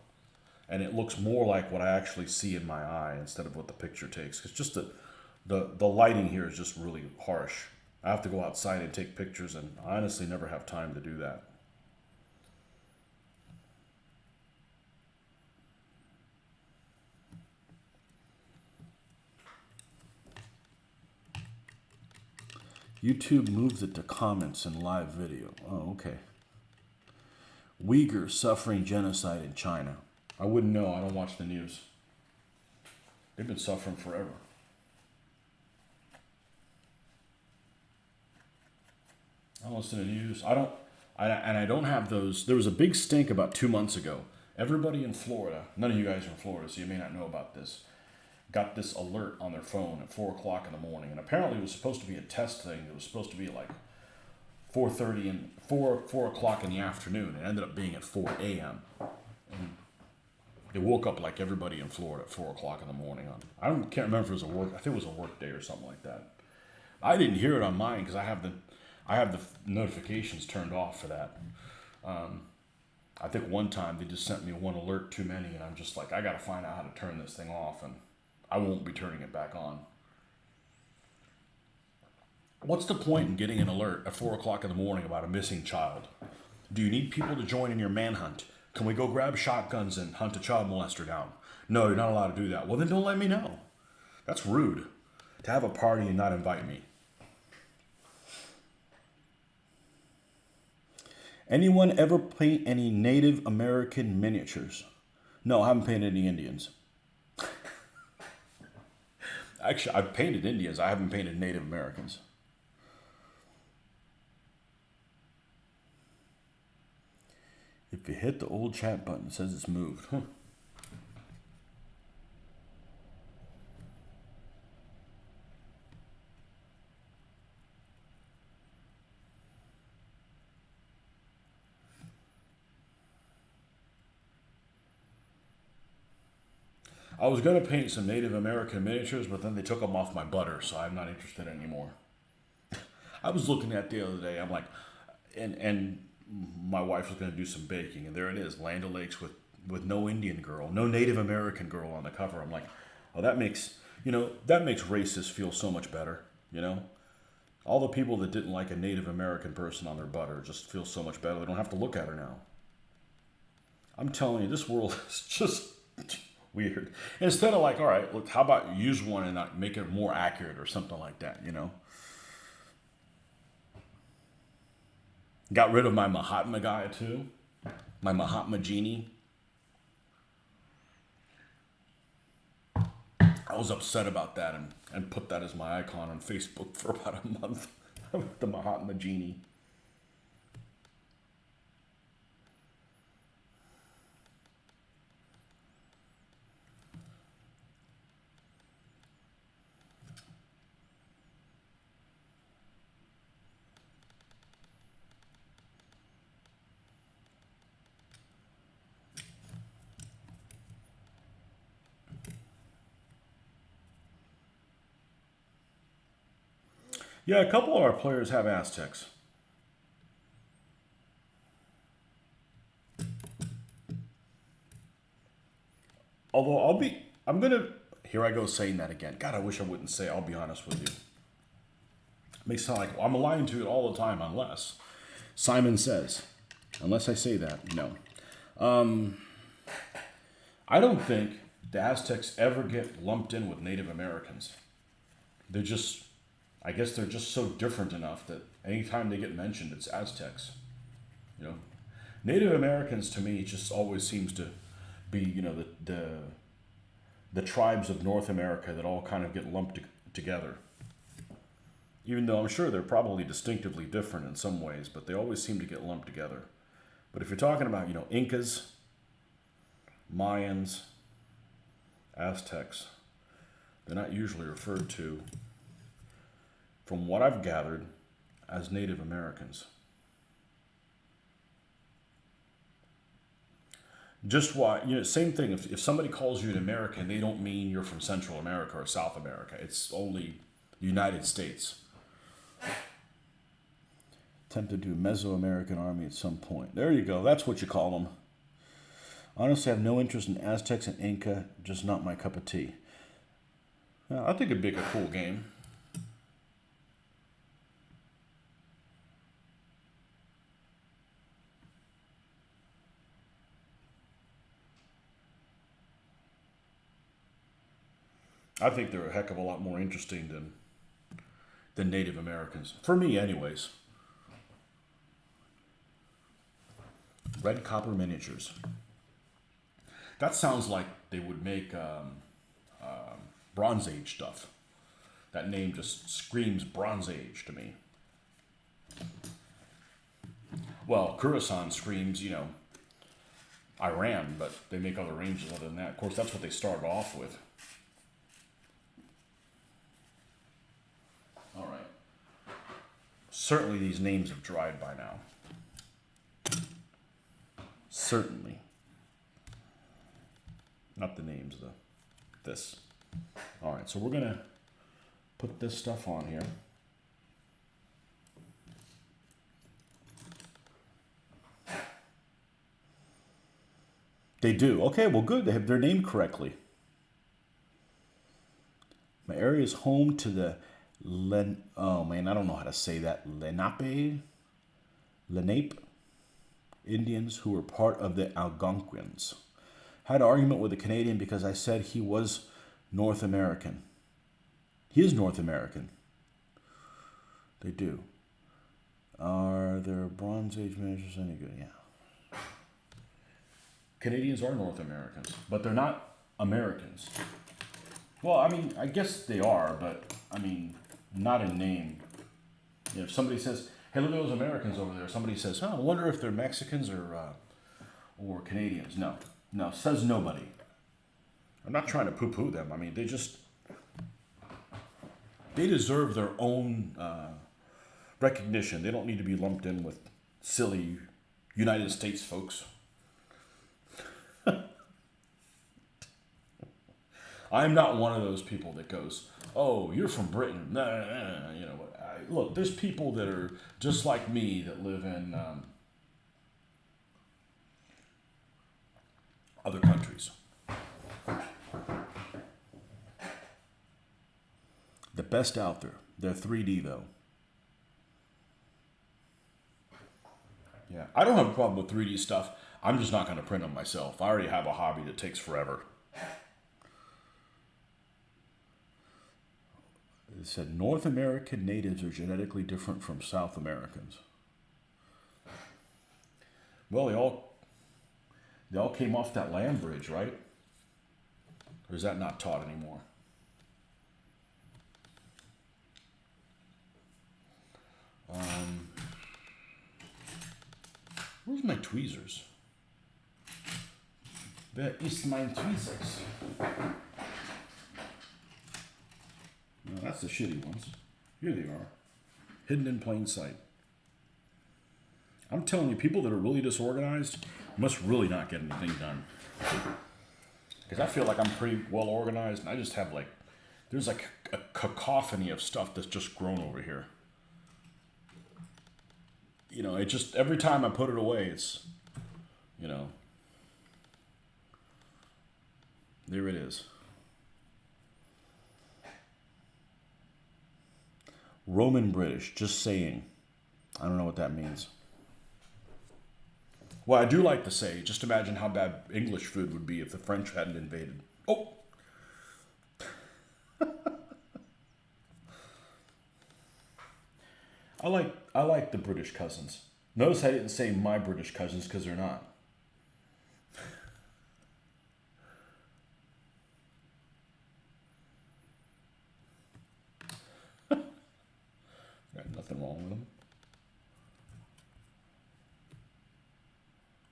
And it looks more like what I actually see in my eye instead of what the picture takes. Because just the lighting here is just really harsh. I have to go outside and take pictures, and I honestly never have time to do that. YouTube moves it to comments in live video. Oh, okay. Uyghurs suffering genocide in China. I wouldn't know. I don't watch the news. They've been suffering forever. I don't listen to news. I don't have those. There was a big stink about 2 months ago. Everybody in Florida, none of you guys are in Florida, so you may not know about this, got this alert on their phone at 4 o'clock in the morning. And apparently it was supposed to be a test thing. It was supposed to be like 4:30 and 4 o'clock in the afternoon. It ended up being at 4 a.m. They woke up like everybody in Florida at 4 o'clock in the morning. Can't remember if it was a work. I think it was a work day or something like that. I didn't hear it on mine because I have the notifications turned off for that. I think one time they just sent me one alert too many, and I'm just like, I got to find out how to turn this thing off, and I won't be turning it back on. What's the point in getting an alert at 4 o'clock in the morning about a missing child? Do you need people to join in your manhunt? Can we go grab shotguns and hunt a child molester down? No, you're not allowed to do that. Well, then don't let me know. That's rude. To have a party and not invite me. Anyone ever paint any Native American miniatures? No, I haven't painted any Indians. Actually, I've painted Indians. I haven't painted Native Americans. If you hit the old chat button, it says it's moved. Huh. I was going to paint some Native American miniatures, but then they took them off my butter, so I'm not interested anymore. I was looking at the other day, I'm like, and my wife was going to do some baking, and there it is, Land O'Lakes with no Indian girl, no Native American girl on the cover. I'm like, oh, that makes racists feel so much better, All the people that didn't like a Native American person on their butter just feel so much better. They don't have to look at her now. I'm telling you, this world is just weird. Instead of like, all right, look, how about use one and make it more accurate or something like that, Got rid of my Mahatma guy too. My Mahatma genie. I was upset about that and put that as my icon on Facebook for about a month. The Mahatma genie. Yeah, a couple of our players have Aztecs. Although here I go saying that again. God, I wish I wouldn't say, I'll be honest with you. It makes it sound like I'm lying to it all the time, unless Simon says. Unless I say that, no. I don't think the Aztecs ever get lumped in with Native Americans. I guess they're just so different enough that anytime they get mentioned, it's Aztecs. Native Americans to me just always seems to be, the tribes of North America that all kind of get lumped together. Even though I'm sure they're probably distinctively different in some ways, but they always seem to get lumped together. But if you're talking about, Incas, Mayans, Aztecs, they're not usually referred to, from what I've gathered, as Native Americans. Just why, same thing. If somebody calls you an American, they don't mean you're from Central America or South America. It's only, United States. Attempted to Mesoamerican army at some point. There you go. That's what you call them. Honestly, I have no interest in Aztecs and Inca. Just not my cup of tea. I think it'd be a cool game. I think they're a heck of a lot more interesting than Native Americans. For me, anyways. Red copper miniatures. That sounds like they would make Bronze Age stuff. That name just screams Bronze Age to me. Well, Coruscant screams, Iran, but they make other ranges other than that. Of course, that's what they started off with. All right. Certainly these names have dried by now. Certainly. Not the names, this. All right, so we're going to put this stuff on here. They do. Okay, well, good. They have their name correctly. My area is home to the oh man, I don't know how to say that. Lenape Indians who were part of the Algonquins. Had an argument with a Canadian because I said he was North American. He is North American. They do. Are there Bronze Age managers any good? Yeah. Canadians are North Americans, but they're not Americans. Well, I mean, I guess they are, but I mean, not in name. If somebody says, "Hey, look at those Americans over there," somebody says, "Oh, I wonder if they're Mexicans or Canadians." No, says nobody. I'm not trying to poo-poo them. I mean, they deserve their own recognition. They don't need to be lumped in with silly United States folks. I'm not one of those people that goes, "Oh, you're from Britain." Nah. Look, there's people that are just like me that live in other countries. The best out there. They're 3D though. Yeah, I don't have a problem with 3D stuff. I'm just not going to print them myself. I already have a hobby that takes forever. It said North American natives are genetically different from South Americans. Well, they all came off that land bridge, right? Or is that not taught anymore? Where's my tweezers? Where is my tweezers? No, that's the shitty ones. Here they are. Hidden in plain sight. I'm telling you, people that are really disorganized must really not get anything done. Because I feel like I'm pretty well organized, and I just have there's a cacophony of stuff that's just grown over here. It just, every time I put it away, it's, there it is. Roman British, just saying. I don't know what that means. Well, I do like to say, just imagine how bad English food would be if the French hadn't invaded. Oh! I like the British cousins. Notice I didn't say my British cousins because they're not. Got nothing wrong with them.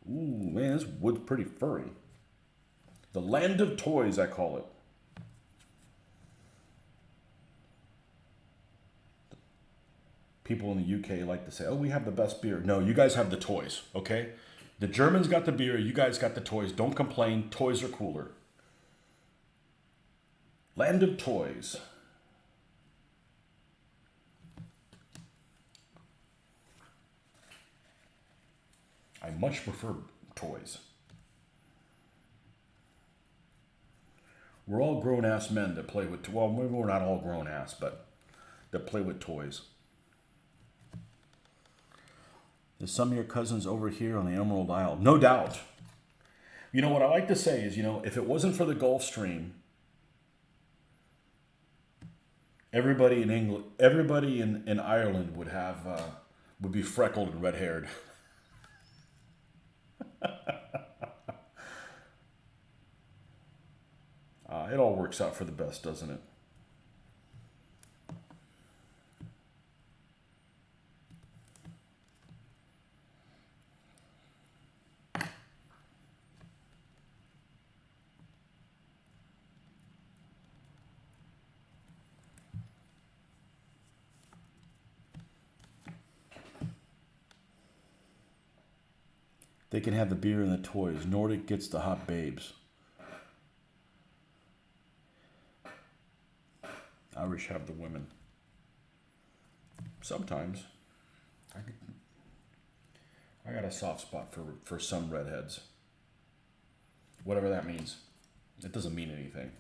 Ooh, man, this wood's pretty furry. The land of toys, I call it. People in the UK like to say, "Oh, we have the best beer." No, you guys have the toys, okay? The Germans got the beer, you guys got the toys. Don't complain, toys are cooler. Land of toys. I much prefer toys. We're all grown-ass men that play with, well, maybe we're not all grown-ass, but that play with toys. There's some of your cousins over here on the Emerald Isle. No doubt. You know, what I like to say is, you know, if it wasn't for the Gulf Stream, everybody in England, everybody in Ireland would be freckled and red-haired. It all works out for the best, doesn't it? They can have the beer and the toys. Nordic gets the hot babes. Irish have the women. Sometimes. I got a soft spot for some redheads. Whatever that means. It doesn't mean anything.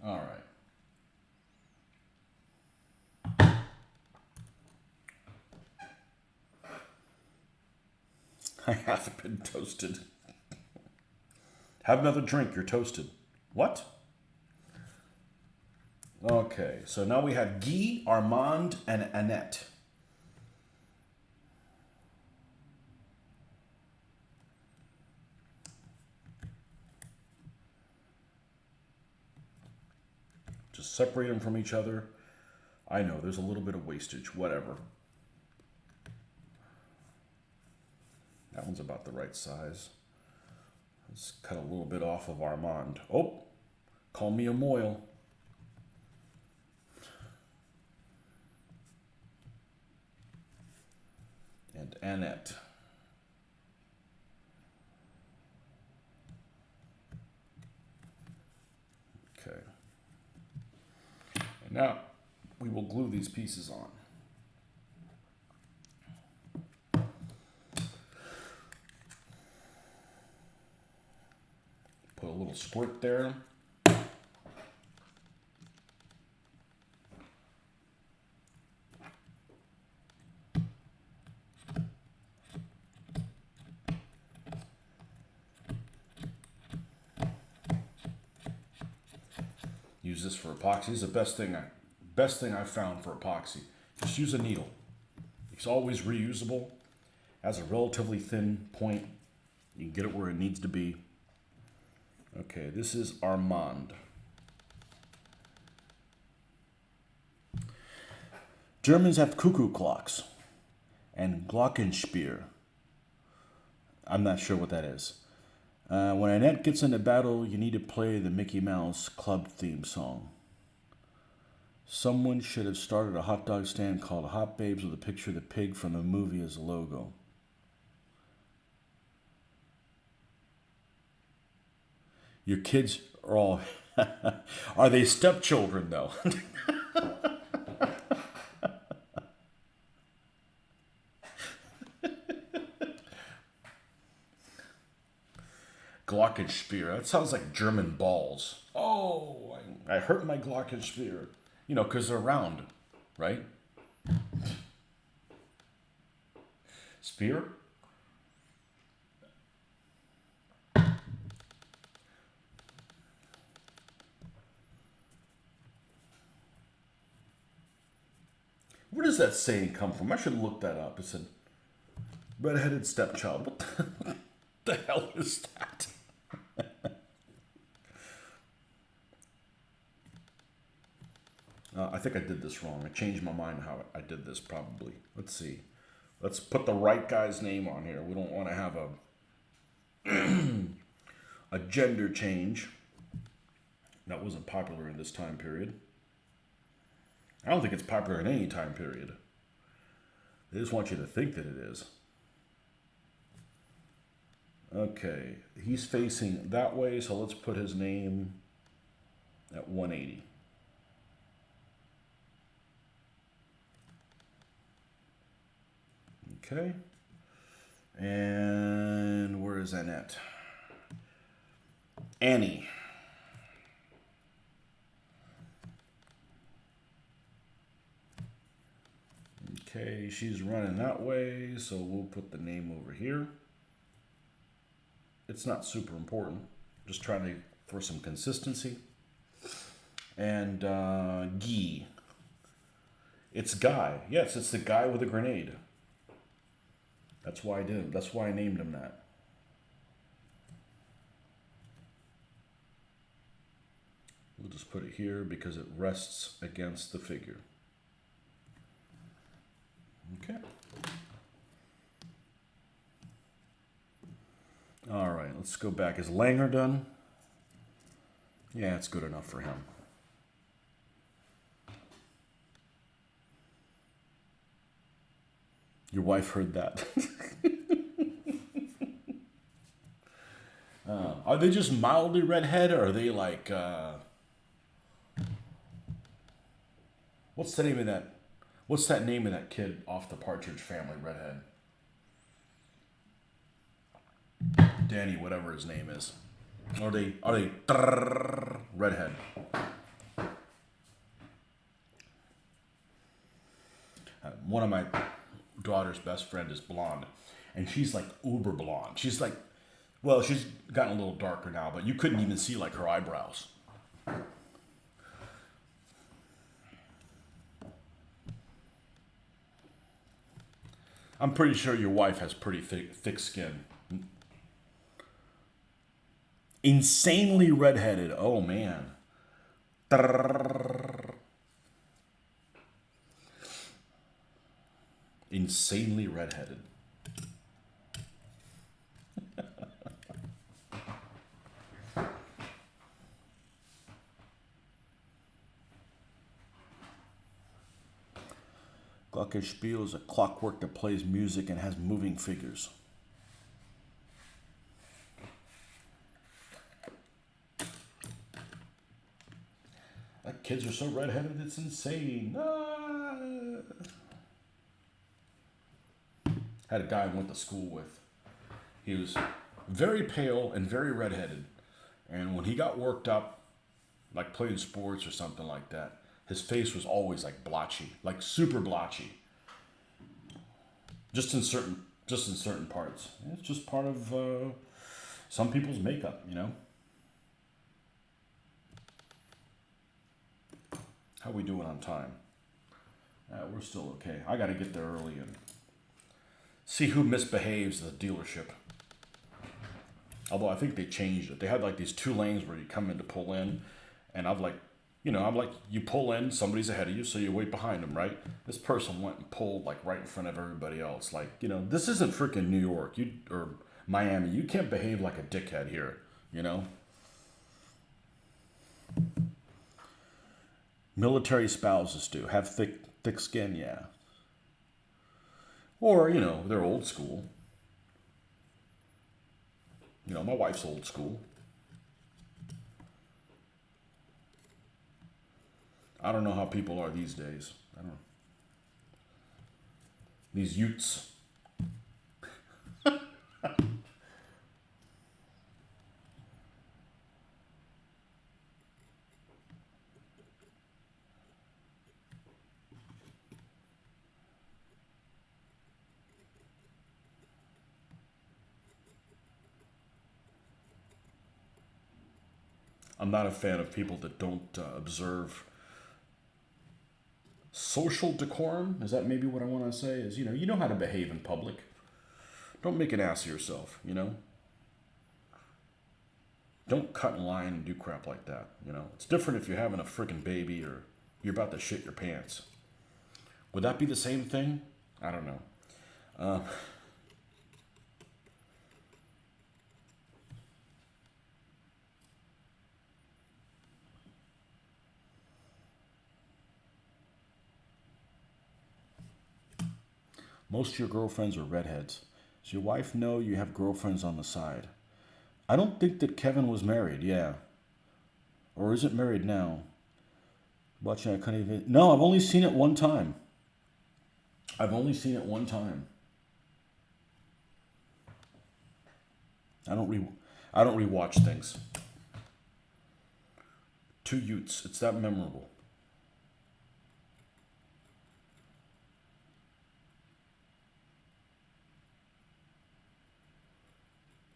All right. I haven't been toasted. Have another drink, you're toasted. What? Okay, so now we have Guy, Armand, and Annette. Just separate them from each other. I know, there's a little bit of wastage, whatever. That one's about the right size. Let's cut a little bit off of Armand. Oh, call me a moil. And Annette. Okay. And now we will glue these pieces on. Put a little squirt there. Use this for epoxy. This is the best thing I've found for epoxy. Just use a needle. It's always reusable. Has a relatively thin point. You can get it where it needs to be. Okay, this is Armand. Germans have cuckoo clocks and Glockenspiel. I'm not sure what that is. When Annette gets into battle, you need to play the Mickey Mouse Club theme song. Someone should have started a hot dog stand called Hot Babes with a picture of the pig from the movie as a logo. Your kids are all... Are they stepchildren, though? Glockenspiel. That sounds like German balls. Oh, I hurt my Glockenspiel. You know, because they're round, right? Spear? Where does that saying come from? I should look that up. It said, redheaded stepchild. What the hell is that? I think I did this wrong. I changed my mind how I did this probably. Let's see. Let's put the right guy's name on here. We don't want to have a gender change. That wasn't popular in this time period. I don't think it's popular in any time period. They just want you to think that it is. Okay, he's facing that way, so let's put his name at 180. Okay. And where is Annette? Annie. Okay, she's running that way, so we'll put the name over here. It's not super important. Just trying to for some consistency. And Guy. It's Guy. Yes, it's the guy with a grenade. That's why I did him. That's why I named him that. We'll just put it here because it rests against the figure. Okay. All right, let's go back. Is Langer done? Yeah, it's good enough for him. Your wife heard that. Are they just mildly redhead, or are they like, what's the name of that? What's that name of that kid off the Partridge Family, redhead? Danny, whatever his name is. Are they redhead? One of my daughter's best friend is blonde, and she's like uber blonde. She's like, well, she's gotten a little darker now, but you couldn't even see like her eyebrows. I'm pretty sure your wife has pretty thick skin. Insanely redheaded. Oh man. Insanely redheaded. Glockenspiel is a clockwork that plays music and has moving figures. Like, kids are so redheaded, it's insane. Had a guy I went to school with. He was very pale and very redheaded. And when he got worked up, like playing sports or something like that, his face was always like blotchy, like super blotchy. Just in certain parts. It's just part of some people's makeup, you know. How we doing on time? We're still okay. I got to get there early and see who misbehaves at the dealership. Although I think they changed it. They had like these 2 lanes where you come in to pull in, and I'm like, you pull in, somebody's ahead of you, so you wait behind them, right? This person went and pulled like right in front of everybody else. Like, this isn't freaking New York, or Miami. You can't behave like a dickhead here, you know? Military spouses do have thick skin, yeah. Or, they're old school. My wife's old school. I don't know how people are these days. I don't know. These Utes. I'm not a fan of people that don't observe social decorum. Is that maybe what I want to say? Is, you know how to behave in public. Don't make an ass of yourself, Don't cut in line and do crap like that, It's different if you're having a freaking baby or you're about to shit your pants. Would that be the same thing? I don't know. Most of your girlfriends are redheads. Does your wife know you have girlfriends on the side? I don't think that Kevin was married, yeah. Or isn't married now. Watching, I couldn't even. No, I've only seen it one time. I've only seen it one time. I don't re. I don't rewatch things. Two Utes. It's that memorable.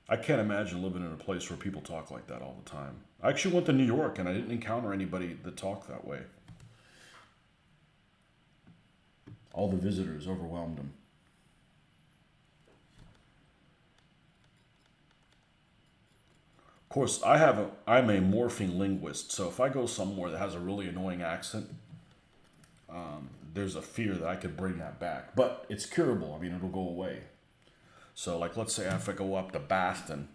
I can't imagine living in a place where people talk like that all the time. I actually went to New York and I didn't encounter anybody that talked that way. All the visitors overwhelmed them. Of course, I'm a morphing linguist, so if I go somewhere that has a really annoying accent, there's a fear that I could bring that back. But it's curable. I mean, it'll go away. So, like, let's say if I go up to Boston,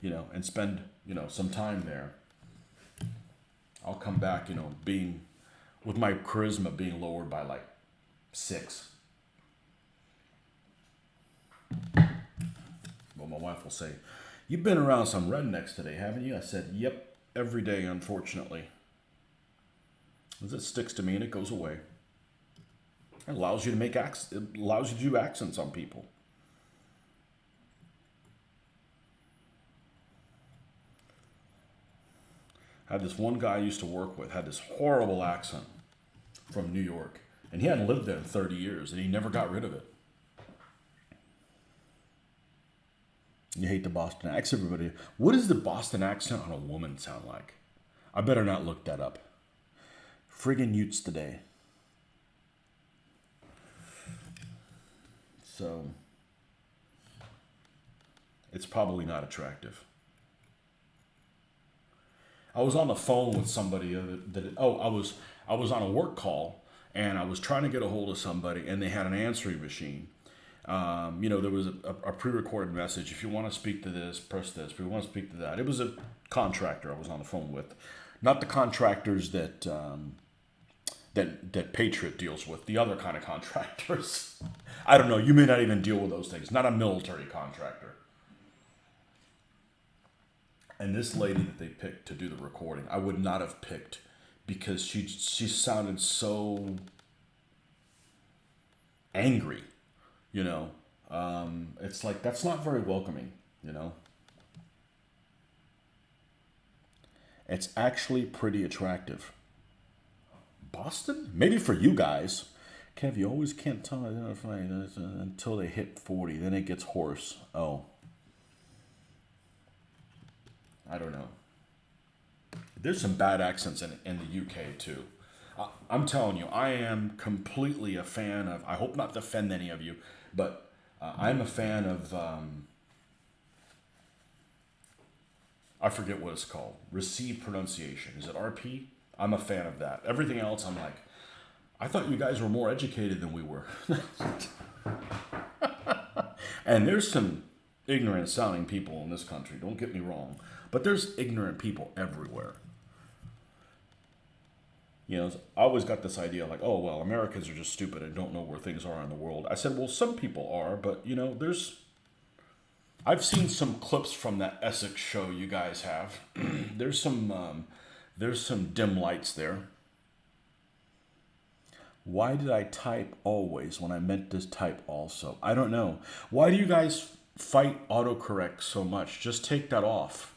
and spend, some time there, I'll come back, being, with my charisma being lowered by like 6. Well, my wife will say, "You've been around some rednecks today, haven't you?" I said, "Yep, every day, unfortunately." Because it sticks to me and it goes away. It allows you to it allows you to do accents on people. I had this one guy I used to work with, had this horrible accent from New York. And he hadn't lived there in 30 years, and he never got rid of it. You hate the Boston accent, everybody. What does the Boston accent on a woman sound like? I better not look that up. Friggin' Utes today. So, it's probably not attractive. I was on the phone with somebody I was on a work call and I was trying to get a hold of somebody and they had an answering machine. There was a pre-recorded message. If you want to speak to this, press this. If you want to speak to that, it was a contractor I was on the phone with, not the contractors that Patriot deals with. The other kind of contractors. I don't know. You may not even deal with those things. Not a military contractor. And this lady that they picked to do the recording, I would not have picked because she sounded so angry, It's like, that's not very welcoming, It's actually pretty attractive. Boston? Maybe for you guys. Kev, you always can't tell until they hit 40. Then it gets hoarse. Oh. I don't know. There's some bad accents in the UK too. I'm telling you, I am completely a fan of, I hope not to offend any of you, but I'm a fan of, I forget what it's called, received pronunciation. Is it RP? I'm a fan of that. Everything else, I'm like, I thought you guys were more educated than we were. And there's some ignorant sounding people in this country, don't get me wrong. But there's ignorant people everywhere. I always got this idea like, oh, well, Americans are just stupid and don't know where things are in the world. I said, well, some people are, but, I've seen some clips from that Essex show you guys have. There's some dim lights there. Why did I type always when I meant to type also? I don't know. Why do you guys fight autocorrect so much? Just take that off.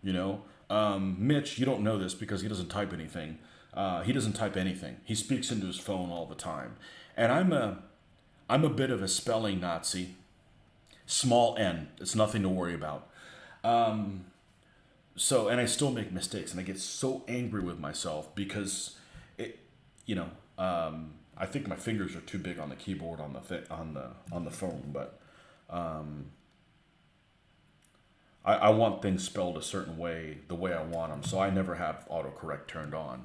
Mitch, you don't know this because he doesn't type anything. He doesn't type anything. He speaks into his phone all the time. And I'm a bit of a spelling Nazi. Small n. It's nothing to worry about. And I still make mistakes, and I get so angry with myself because I think my fingers are too big on the keyboard on the phone, but I want things spelled a certain way, the way I want them, so I never have autocorrect turned on.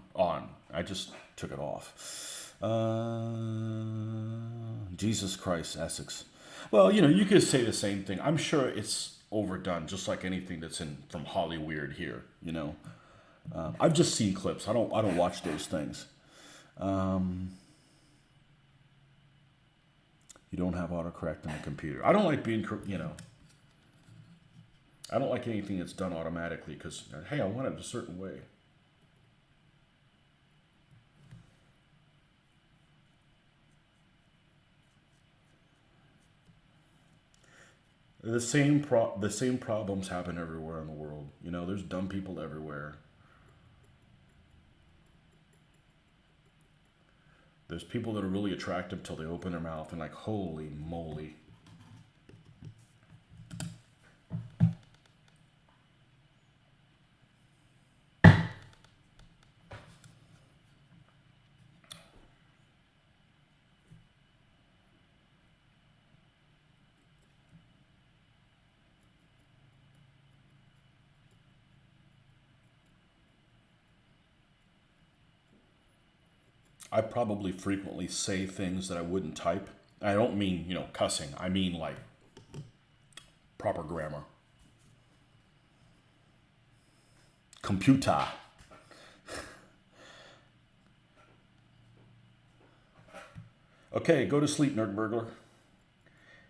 I just took it off. Jesus Christ, Essex. Well, you could say the same thing. I'm sure it's overdone, just like anything that's from Hollywood here. I've just seen clips. I don't watch those things. You don't have autocorrect on the computer. I don't like being, I don't like anything that's done automatically because, hey, I want it a certain way. The same problems happen everywhere in the world. There's dumb people everywhere. There's people that are really attractive till they open their mouth and like, holy moly. I probably frequently say things that I wouldn't type. I don't mean, cussing. I mean like proper grammar. Computer. Okay, go to sleep, nerd burglar.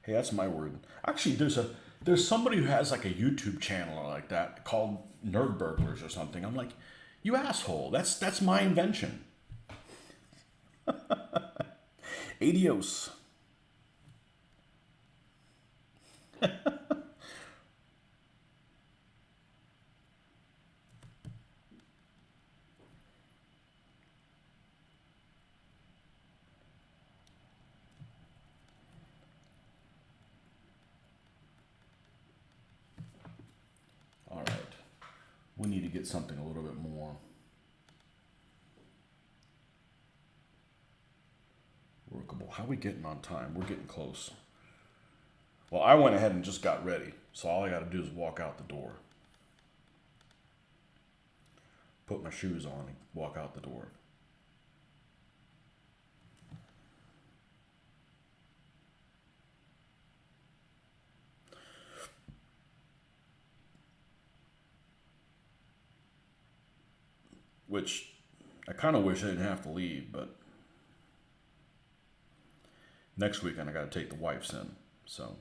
Hey, that's my word. Actually, there's somebody who has like a YouTube channel like that called Nerd Burglars or something. I'm like, you asshole. That's my invention. Adios. All right. We need to get something a little bit more workable. How are we getting on time? We're getting close. Well, I went ahead and just got ready. So all I got to do is walk out the door. Put my shoes on and walk out the door. Which I kind of wish I didn't have to leave, but next weekend I got to take the wife's in. So,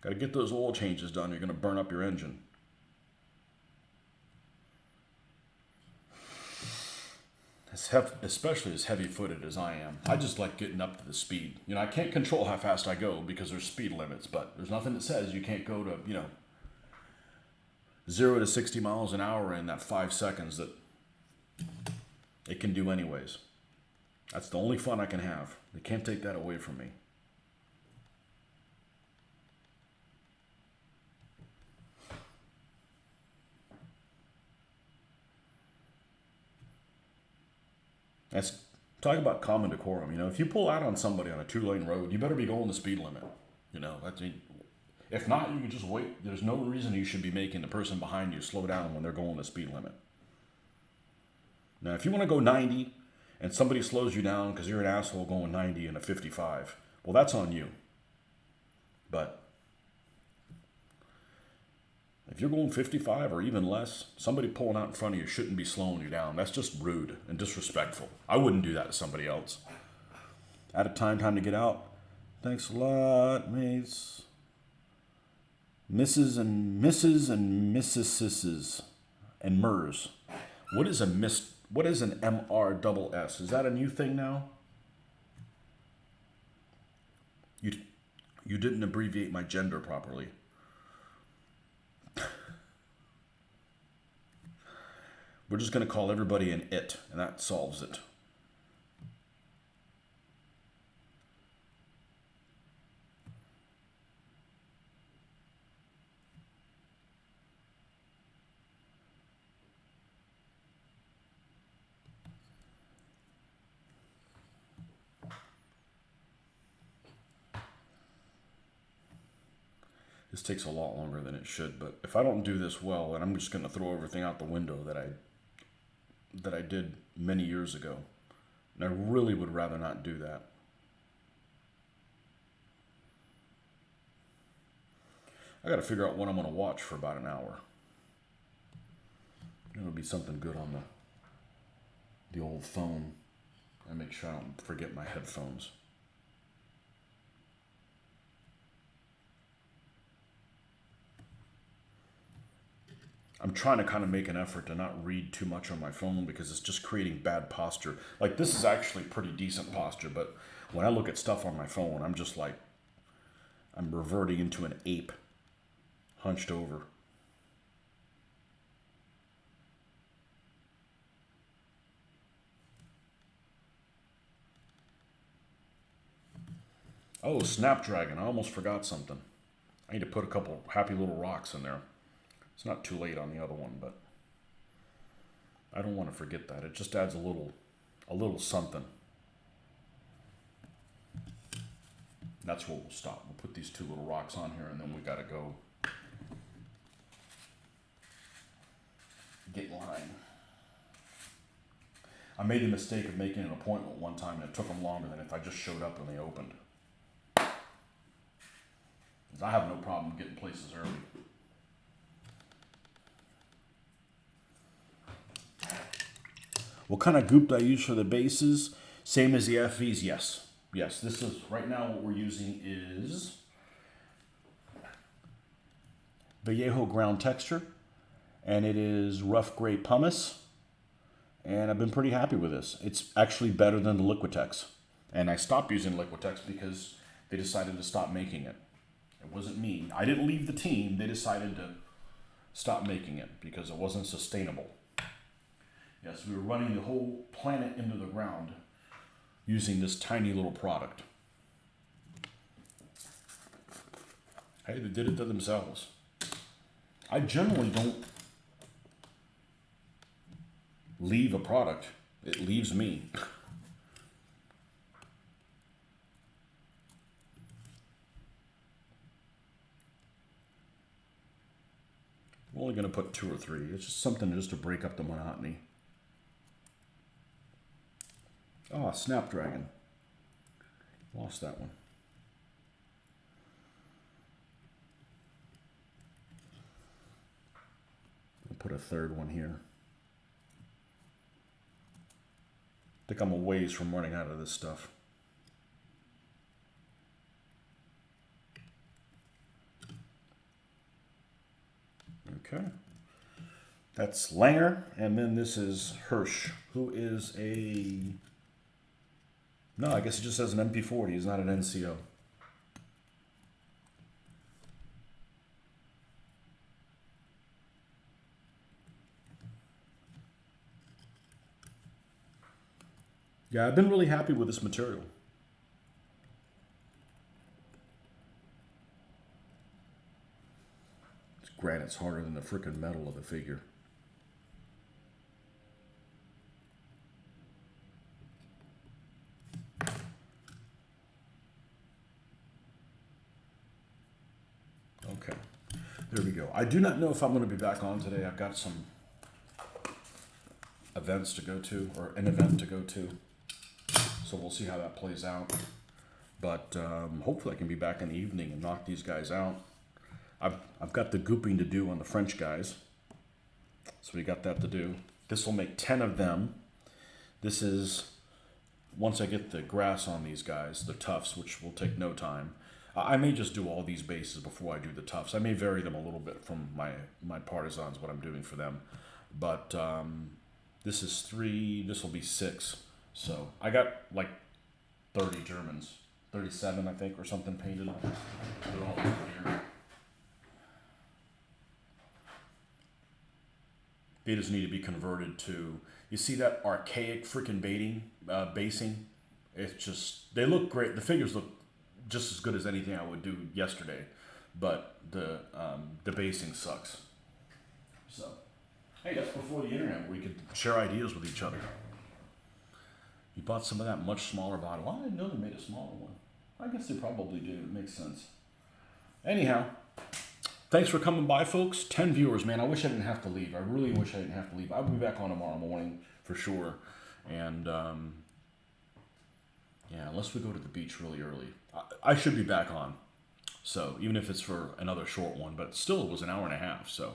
got to get those oil changes done. You're going to burn up your engine. Especially as heavy-footed as I am. I just like getting up to the speed. I can't control how fast I go because there's speed limits, but there's nothing that says you can't go to, 0 to 60 miles an hour in that 5 seconds that it can do anyways. That's the only fun I can have. They can't take that away from me. That's talk about common decorum. If you pull out on somebody on a 2-lane road, you better be going the speed limit. If not, you can just wait. There's no reason you should be making the person behind you slow down when they're going the speed limit. Now, if you want to go 90 and somebody slows you down because you're an asshole going 90 in a 55, well, that's on you. But if you're going 55 or even less, somebody pulling out in front of you shouldn't be slowing you down. That's just rude and disrespectful. I wouldn't do that to somebody else. Out of time to get out. Thanks a lot, mates. Mrs. and Mrs. and MERS. What is an MRSS? Is that a new thing now? You didn't abbreviate my gender properly. We're just going to call everybody an it, and that solves it. This takes a lot longer than it should, but if I don't do this well, then I'm just going to throw everything out the window that I did many years ago. And I really would rather not do that. I got to figure out what I'm going to watch for about an hour. It'll be something good on the old phone. I make sure I don't forget my headphones. I'm trying to kind of make an effort to not read too much on my phone because it's just creating bad posture. Like this is actually pretty decent posture, but when I look at stuff on my phone, I'm just like, I'm reverting into an ape, hunched over. Oh, Snapdragon. I almost forgot something. I need to put a couple happy little rocks in there. It's not too late on the other one, but I don't want to forget that. It just adds a little something. That's where we'll stop. We'll put these two little rocks on here, and then we gotta go get in line. I made the mistake of making an appointment one time, and it took them longer than if I just showed up and they opened. I have no problem getting places early. What kind of goop do I use for the bases? Same as the FVs, yes. Yes, this is, right now what we're using is Vallejo ground texture, and it is rough gray pumice, and I've been pretty happy with this. It's actually better than the Liquitex, and I stopped using Liquitex because they decided to stop making it. It wasn't me. I didn't leave the team. They decided to stop making it because it wasn't sustainable. Yes, we were running the whole planet into the ground using this tiny little product. Hey, they did it to themselves. I generally don't leave a product. It leaves me. I'm only going to put 2 or 3. It's just something just to break up the monotony. Oh, Snapdragon. Lost that one. I'll put a third one here. I think I'm a ways from running out of this stuff. Okay. That's Langer, and then this is Hirsch, who is a... No, I guess he just has an MP40. He's not an NCO. Yeah, I've been really happy with this material. Granite's harder than the frickin' metal of the figure. Okay, there we go. I do not know if I'm going to be back on today. I've got some events to go to, or an event to go to. So we'll see how that plays out. But hopefully I can be back in the evening and knock these guys out. I've got the gooping to do on the French guys. So we got that to do. This will make 10 of them. This is, once I get the grass on these guys, the tufts, which will take no time. I may just do all these bases before I do the tufts. I may vary them a little bit from my partisans, what I'm doing for them. But this is 3, this will be 6. So I got like 30 Germans. 37, I think, or something painted. They're all over here. They just need to be converted to, you see that archaic freaking basing? It's just, they look great. The figures look just as good as anything I would do yesterday, but the basing sucks. So, hey, that's before the internet. We could share ideas with each other. You bought some of that much smaller bottle. Well, I didn't know they made a smaller one. I guess they probably do. It makes sense. Anyhow, thanks for coming by, folks. 10 viewers, man. I wish I didn't have to leave. I really wish I didn't have to leave. I'll be back on tomorrow morning for sure. And, yeah, unless we go to the beach really early. I should be back on. So, even if it's for another short one. But still, it was an hour and a half, so...